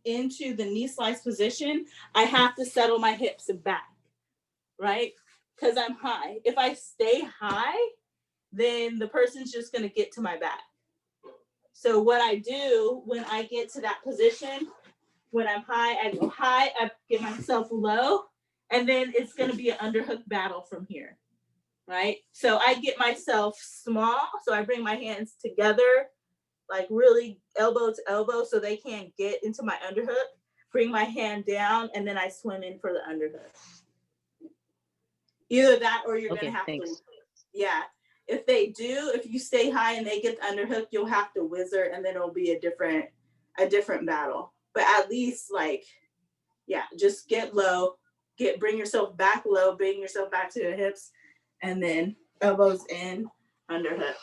into the knee slice position, I have to settle my hips back, right? Because I'm high. If I stay high, then the person's just going to get to my back. So what I do when I get to that position, when I'm high, I go high, I get myself low, and then it's going to be an underhook battle from here, right? So I get myself small, so I bring my hands together, like really elbow to elbow, so they can't get into my underhook. Bring my hand down, and then I swim in for the underhook. Either that, or you're gonna have to, yeah. If you stay high and they get the underhook, you'll have to whizzer, and then it'll be a different battle. But at least, like, yeah, just get low, bring yourself back low, bring yourself back to the hips, and then elbows in, underhook.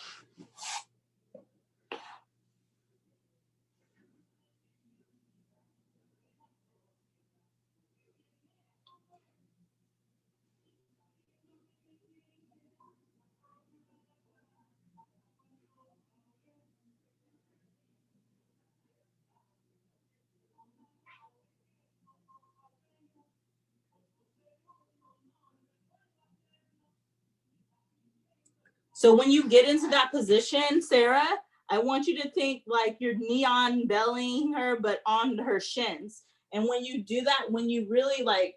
So when you get into that position, Sarah, I want you to think like you're neon bellying her, but on her shins. And when you do that, when you really like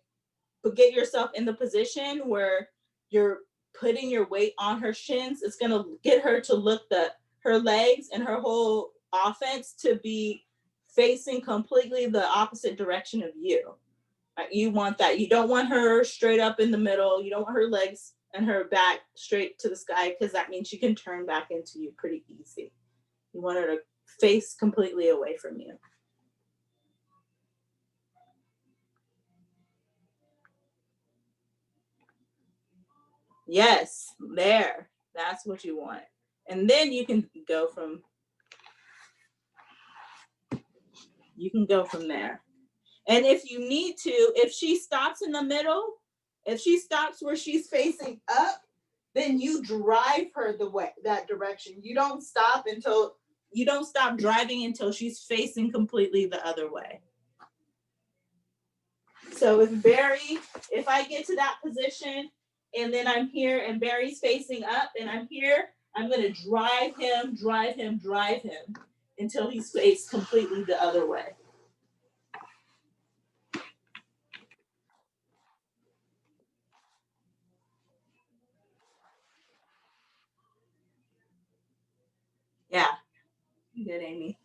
get yourself in the position where you're putting your weight on her shins, it's gonna get her to look her legs and her whole offense to be facing completely the opposite direction of you. You want that. You don't want her straight up in the middle. You don't want her legs and her back straight to the sky, because that means she can turn back into you pretty easy. You want her to face completely away from you. Yes, there. That's what you want. And then you can go from there. And if you need to, if she stops in the middle, if she stops where she's facing up, then you drive her that direction. You don't stop driving until she's facing completely the other way. So if I get to that position and then I'm here and Barry's facing up and I'm here, I'm going to drive him until he's faced completely the other way. Yeah. Good, Amy.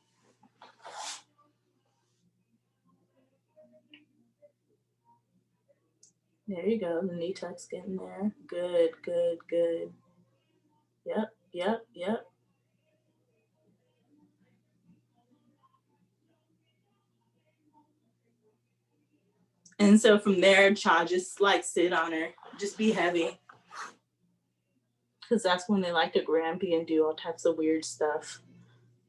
There you go. The knee tuck's getting there. Good, good, good. Yep, yep, yep. And so from there, Cha, just like sit on her. Just be heavy. Because that's when they like to grampy and do all types of weird stuff.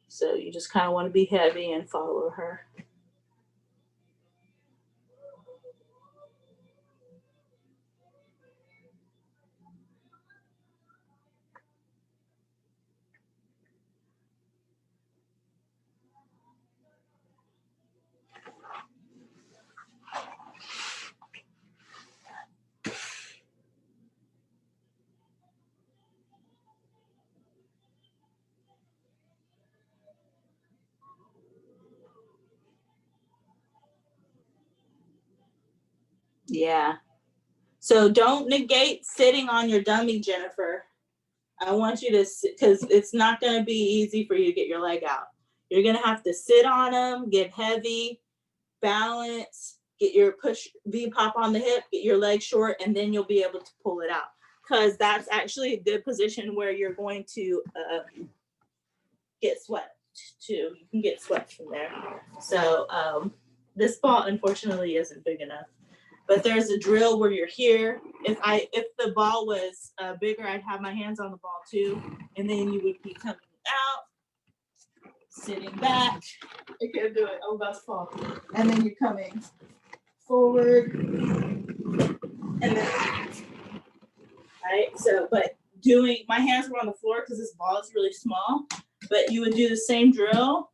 So you just kind of want to be heavy and follow her. Yeah. So don't negate sitting on your dummy, Jennifer. I want you to sit, because it's not going to be easy for you to get your leg out. You're going to have to sit on them, get heavy, balance, get your push V-pop on the hip, get your leg short, and then you'll be able to pull it out. Because that's actually a good position where you're going to get sweat too. You can get sweat from there. So this ball, unfortunately, isn't big enough. But there's a drill where you're here. If the ball was bigger, I'd have my hands on the ball too. And then you would be coming out, sitting back. I can't do it. I'm about to fall. And then you're coming forward. And then, right? So, but my hands were on the floor because this ball is really small. But you would do the same drill,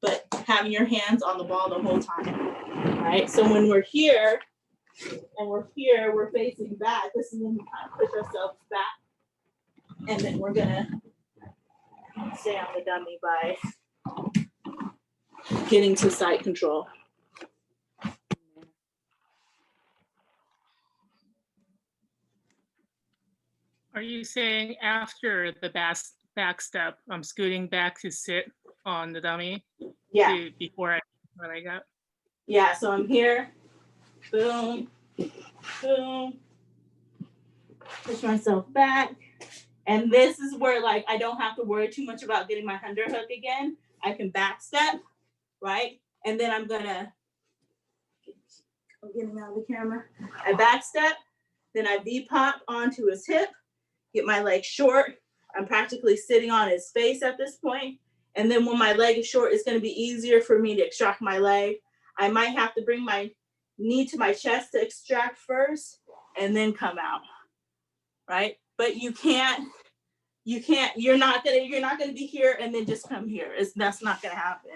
but having your hands on the ball the whole time. Right? So when we're here, and we're facing back. This is when we kind of push ourselves back. And then we're gonna stay on the dummy by getting to side control. Are you saying after the back step, I'm scooting back to sit on the dummy? Yeah. Before I got? Yeah, so I'm here. Boom, boom. Push myself back. And this is where like I don't have to worry too much about getting my underhook again. I can back step, right? And then I'm getting out of the camera. I back step, then I V-pop onto his hip, get my leg short. I'm practically sitting on his face at this point. And then when my leg is short, it's going to be easier for me to extract my leg. I might have to bring my knee to my chest to extract first and then come out, right? But you're not gonna be here and then just come here. That's not gonna happen.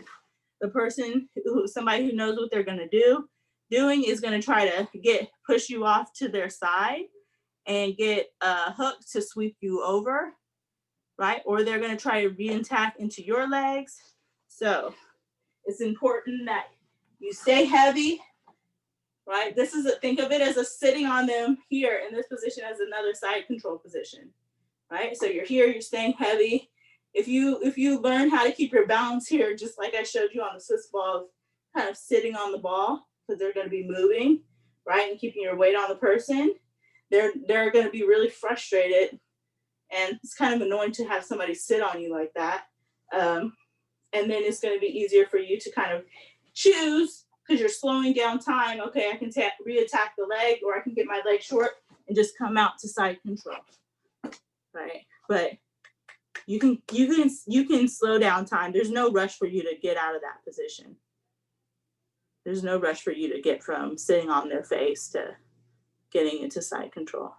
The person somebody who knows what they're gonna doing is gonna try to push you off to their side and get a hook to sweep you over. right? Or they're going to try to re-attack into your legs. So it's important that you stay heavy, right? Think of it as a sitting on them here in this position as another side control position, right? So you're here, you're staying heavy. If you learn how to keep your balance here, just like I showed you on the Swiss ball, kind of sitting on the ball because they're going to be moving, right? And keeping your weight on the person, they're going to be really frustrated. And it's kind of annoying to have somebody sit on you like that. And then it's going to be easier for you to kind of choose, because you're slowing down time. Okay, I can re-attack the leg, or I can get my leg short and just come out to side control, right? But you can slow down time. There's no rush for you to get out of that position. There's no rush for you to get from sitting on their face to getting into side control.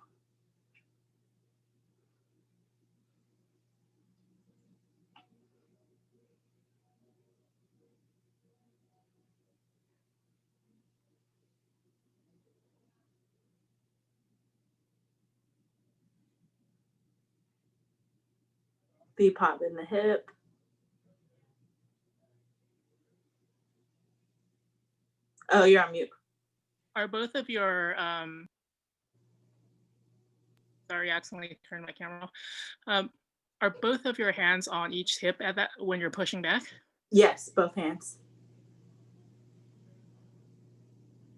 V pop in the hip. Oh, you're on mute. Are both of your sorry, I accidentally turned my camera off. Are both of your hands on each hip at that when you're pushing back? Yes, both hands.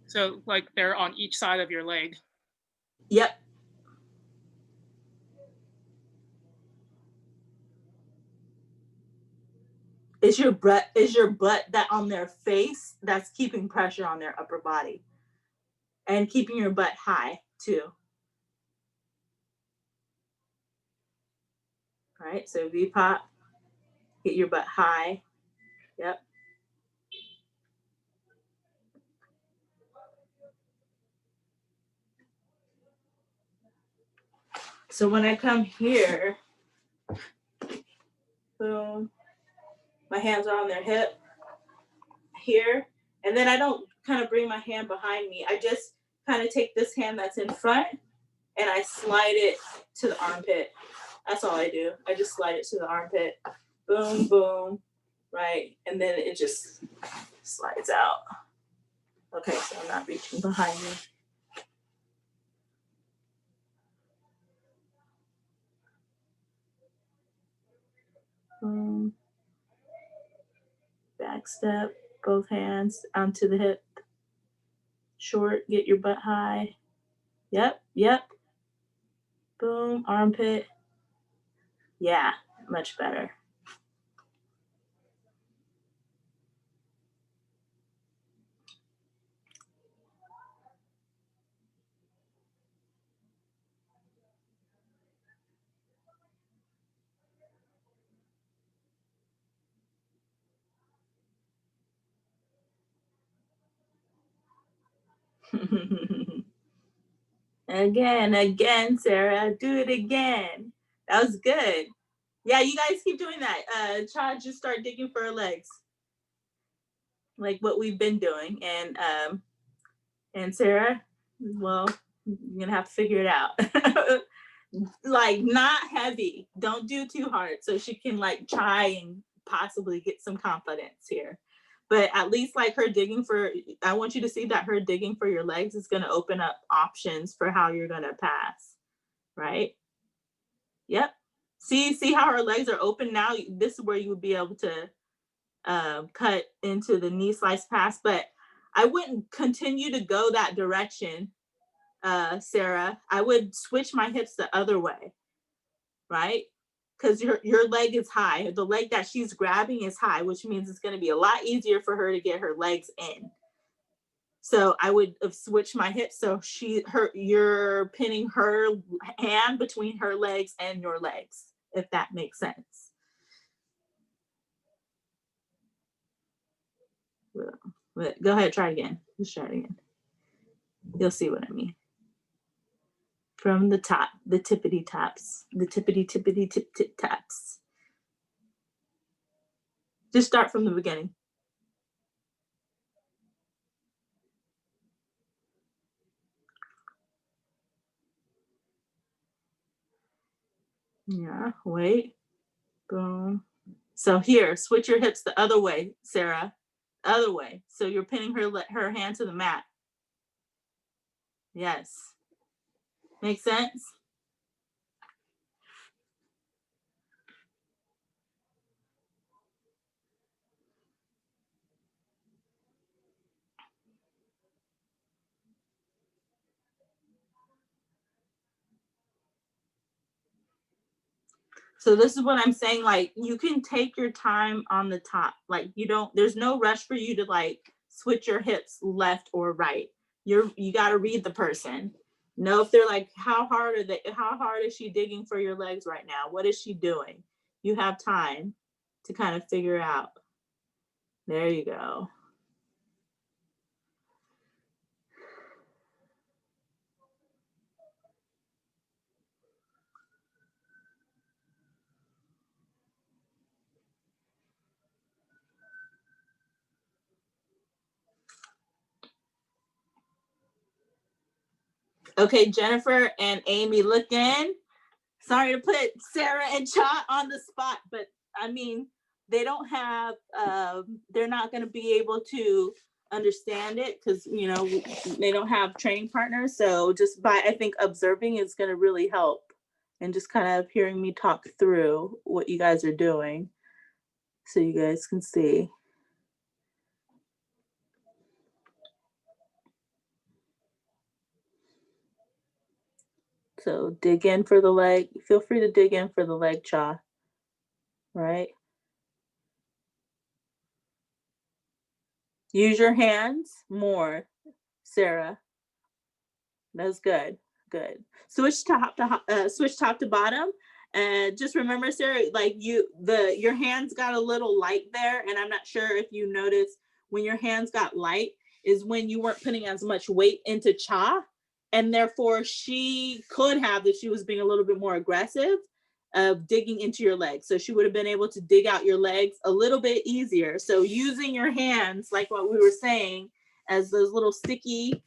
So like they're on each side of your leg. Yep. Is your butt that on their face that's keeping pressure on their upper body and keeping your butt high too. All right, so V pop, get your butt high. Yep. So when I come here, boom, my hands are on their hip here, and then I don't kind of bring my hand behind me. I just kind of take this hand that's in front and I slide it to the armpit. That's all I do. I just slide it to the armpit. Boom, boom, right? And then it just slides out. Okay, so I'm not reaching behind me. Boom. Back step, both hands onto the hip. Short, get your butt high. Yep, yep. Boom, armpit. Yeah, much better. Again, Sarah, do it again. That was good. Yeah, you guys keep doing that. Chad, just start digging for her legs, like what we've been doing. And Sarah, well, you're gonna have to figure it out. Like not heavy. Don't do too hard, so she can like try and possibly get some confidence here. But at least like her digging for, I want you to see that her digging for your legs is going to open up options for how you're going to pass, right? Yep. See how her legs are open now? This is where you would be able to cut into the knee slice pass, but I wouldn't continue to go that direction, Sarah. I would switch my hips the other way, right? Because your leg is high. The leg that she's grabbing is high, which means it's going to be a lot easier for her to get her legs in. So I would have switched my hips so you're pinning her hand between her legs and your legs, if that makes sense. Go ahead, try again. Let's try it again. You'll see what I mean. From the top, the tippity taps, the tippity tippity tip tip taps. Just start from the beginning. Yeah, wait. Boom. So here, switch your hips the other way, Sarah. Other way. So you're pinning her hand to the mat. Yes. Make sense? So this is what I'm saying, like you can take your time on the top. Like there's no rush for you to like switch your hips left or right. You got to read the person. Know if they're like, how hard is she digging for your legs right now? What is she doing? You have time to kind of figure out. There you go. Okay, Jennifer and Amy, look in. Sorry to put Sarah and Cha on the spot, but I mean, they don't have, they're not going to be able to understand it because, they don't have training partners. So just by, I think, observing is going to really help, and just kind of hearing me talk through what you guys are doing so you guys can see. So dig in for the leg. Feel free to dig in for the leg, Cha. Right? Use your hands more, Sarah. That's good. Good. Switch top to bottom. And just remember, Sarah, like your hands got a little light there. And I'm not sure if you noticed when your hands got light is when you weren't putting as much weight into Cha. And therefore she could have, if she was being a little bit more aggressive, of digging into your legs. So she would have been able to dig out your legs a little bit easier. So using your hands, like what we were saying, as those sticky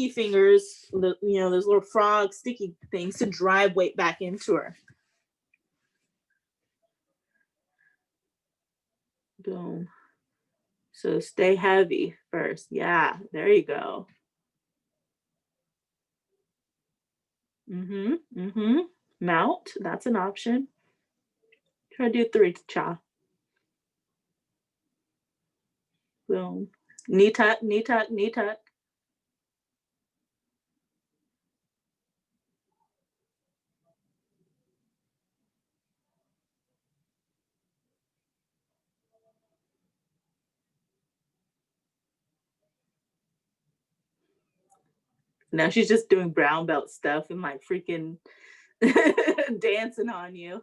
fingers, those little frog sticky things to drive weight back into her. Boom. So stay heavy first. Yeah, there you go. Mount, that's an option. Try to do 3 to Cha. Boom. Knee tuck, knee tuck, knee tuck. Now she's just doing brown belt stuff and like freaking dancing on you.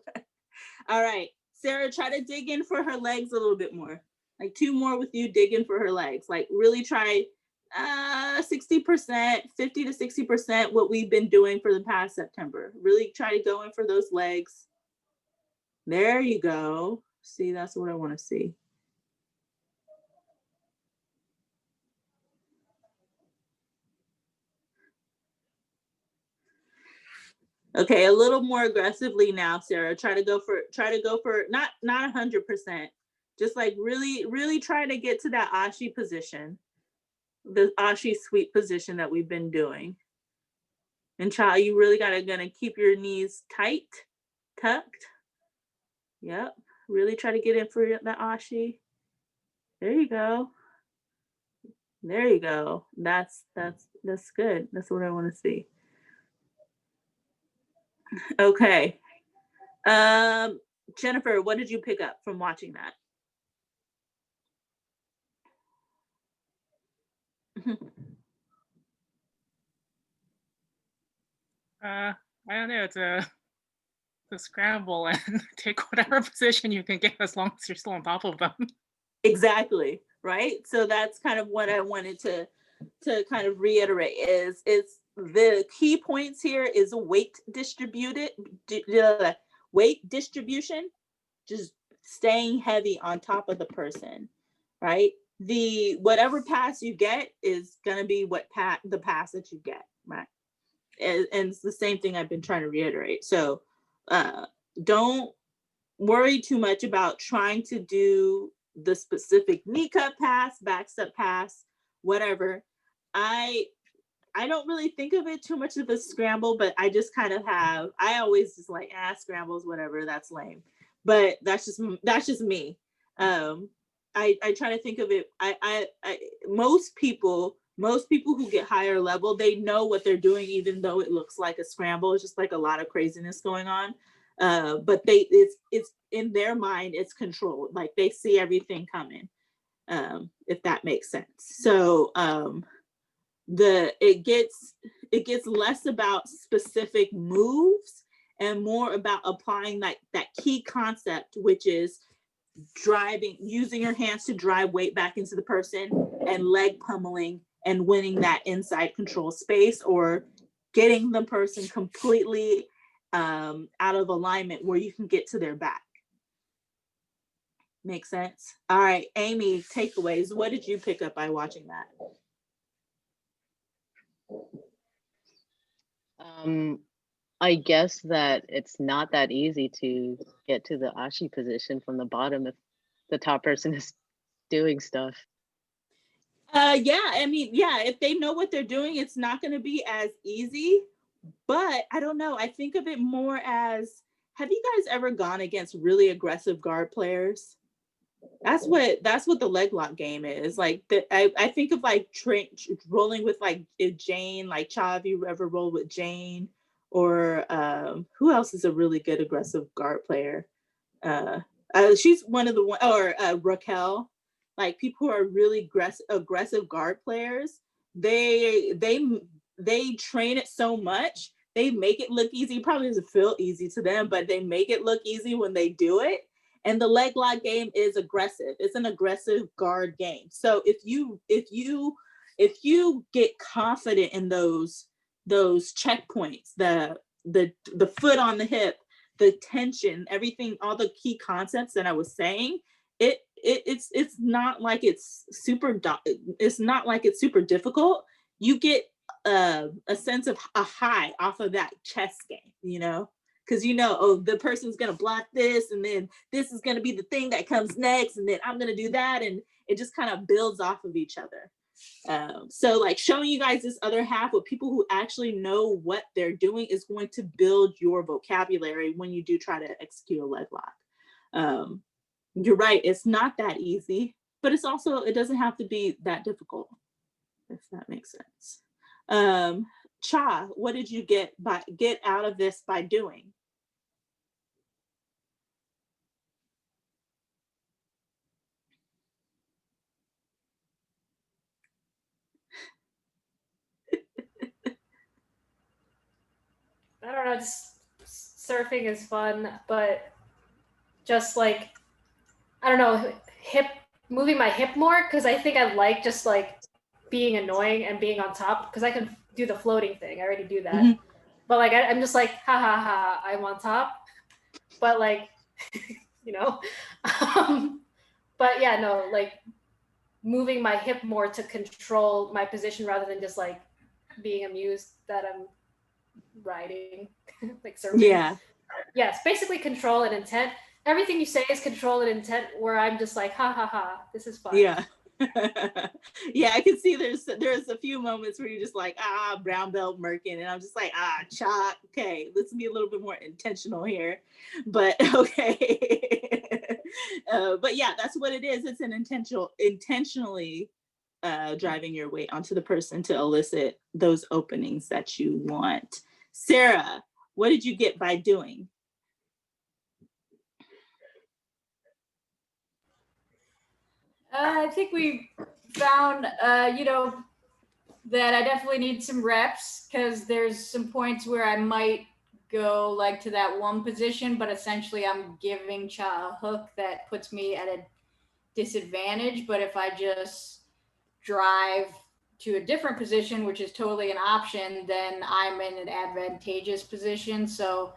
All right, Sarah, try to dig in for her legs a little bit more. Like 2 more with you digging for her legs. Like really try 60%, 50 to 60% what we've been doing for the past September. Really try to go in for those legs. There you go. See, that's what I want to see. Okay, a little more aggressively now, Sarah. Try to go for not 100%. Just like really try to get to that Ashi position. The Ashi sweep position that we've been doing. And Cha, you really gonna keep your knees tight, tucked. Yep. Really try to get in for that Ashi. There you go. There you go. That's good. That's what I want to see. Okay. Jennifer, what did you pick up from watching that? I don't know. It's a scramble and take whatever position you can get as long as you're still on top of them. Exactly. Right. So that's kind of what I wanted to kind of reiterate is the key points here is weight distribution, just staying heavy on top of the person, right? The whatever pass you get is going to be the pass that you get, right? And it's the same thing I've been trying to reiterate. So don't worry too much about trying to do the specific knee cut pass, back step pass, whatever. I don't really think of it too much of a scramble, but I just kind of have, I always just like, scrambles, whatever, that's lame. But that's just me. I try to think of it. Most people who get higher level, they know what they're doing, even though it looks like a scramble. It's just like a lot of craziness going on. But it's in their mind, it's controlled. Like they see everything coming, if that makes sense. So it gets less about specific moves and more about applying that key concept, which is using your hands to drive weight back into the person, and leg pummeling and winning that inside control space, or getting the person completely out of alignment where you can get to their back. Make sense? All right, Amy, takeaways. What did you pick up by watching that? I guess that it's not that easy to get to the ashi position from the bottom if the top person is doing stuff. Yeah, I mean, yeah, if they know what they're doing, it's not going to be as easy. But I don't know. I think of it more as, have you guys ever gone against really aggressive guard players? That's what the leg lock game is. Like I think of like rolling with like Jane, like Cha, if you ever rolled with Jane, or who else is a really good aggressive guard player? She's one of the one, or Raquel. Like people who are really aggressive guard players, they train it so much, they make it look easy. It probably doesn't feel easy to them, but they make it look easy when they do it. And the leg lock game is aggressive. It's an aggressive guard game. So if you get confident in those checkpoints, the foot on the hip, the tension, everything, all the key concepts that I was saying, it's not like it's super difficult. You get a sense of a high off of that chess game, because oh, the person's gonna block this, and then this is gonna be the thing that comes next, and then I'm gonna do that, and it just kind of builds off of each other. So like showing you guys this other half with people who actually know what they're doing is going to build your vocabulary when you do try to execute a leg lock. You're right, it's not that easy, but it doesn't have to be that difficult, if that makes sense. Cha, what did you get out of this by doing? I don't know, just surfing is fun, but just like, I don't know, moving my hip more, because I think I like just like being annoying and being on top, because I can do the floating thing. I already do that. Mm-hmm. But like, I'm just like, ha ha ha, I'm on top. But like, but yeah, no, like moving my hip more to control my position rather than just like being amused that I'm riding, like surfing. Yeah. Yes, basically control and intent. Everything you say is control and intent, where I'm just like, ha ha ha, this is fun. Yeah. Yeah, I can see there's a few moments where you're just like, brown belt merkin, and I'm just like, Cha, okay, let's be a little bit more intentional here. But okay. But yeah, that's what it is. It's an intentionally driving your weight onto the person to elicit those openings that you want. Sarah, what did you get by doing? I think we found, that I definitely need some reps, because there's some points where I might go like to that one position, but essentially I'm giving Cha a hook that puts me at a disadvantage. But if I just drive to a different position, which is totally an option, then I'm in an advantageous position. So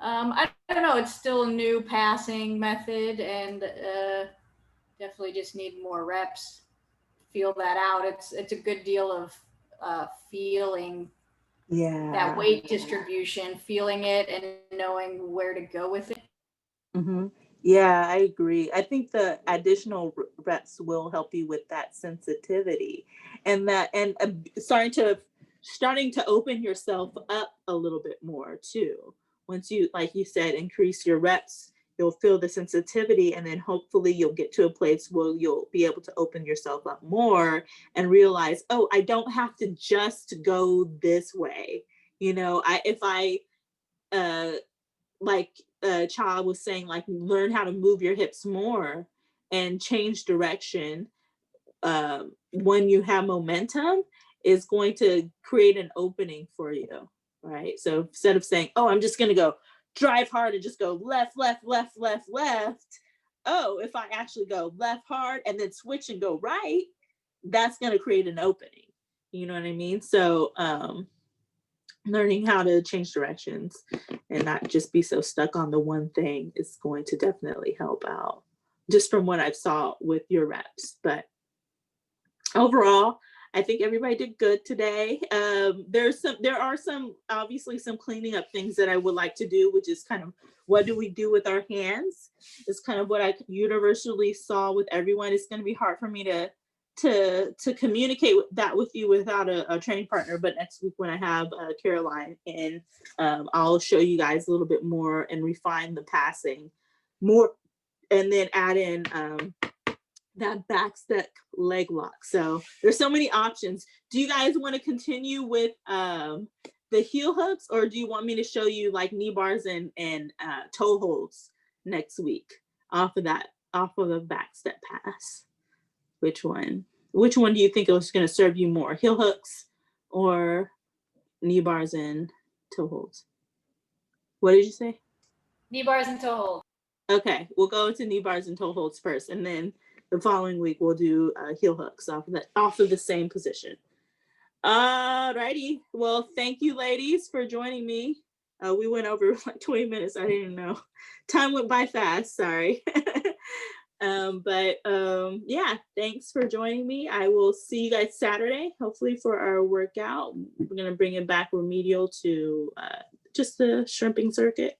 I don't know, it's still a new passing method, and definitely just need more reps. Feel that out. It's a good deal of feeling that weight distribution, feeling it and knowing where to go with it. Yeah, I agree. I think the additional reps will help you with that sensitivity, and starting to open yourself up a little bit more too. Once you, like you said, increase your reps, you'll feel the sensitivity, and then hopefully you'll get to a place where you'll be able to open yourself up more and realize, oh, I don't have to just go this way. If I like Child was saying, like, learn how to move your hips more and change direction when you have momentum, is going to create an opening for you, right? So instead of saying, oh, I'm just going to go drive hard and just go left, left, left, left, left. Oh, if I actually go left hard and then switch and go right, that's going to create an opening. You know what I mean? So learning how to change directions and not just be so stuck on the one thing is going to definitely help out, just from what I've saw with your reps. But overall, I think everybody did good today. There are some obviously some cleaning up things that I would like to do, which is kind of, what do we do with our hands? It's kind of what I universally saw with everyone. It's going to be hard for me to communicate that with you without a training partner, but next week when I have Caroline in, I'll show you guys a little bit more and refine the passing more, and then add in that back step leg lock. So there's so many options. Do you guys want to continue with the heel hooks, or do you want me to show you like knee bars and toe holds next week off of the back step pass? Which one do you think is going to serve you more, heel hooks or knee bars and toe holds? What did you say? Knee bars and toe holds. Okay, we'll go into knee bars and toe holds first, and then the following week we'll do heel hooks off of the same position. Alrighty. Well, thank you, ladies, for joining me. We went over like 20 minutes. I didn't know. Time went by fast. Sorry. Yeah, thanks for joining me. I will see you guys Saturday, hopefully, for our workout. We're going to bring it back remedial to just the shrimping circuit.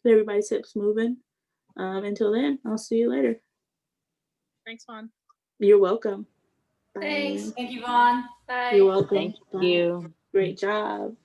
Get everybody's hips moving. Until then, I'll see you later. Thanks, Vaughn. You're welcome. Bye. Thanks. Thank you, Vaughn. Bye. You're welcome. Thank Bye. you. Great job.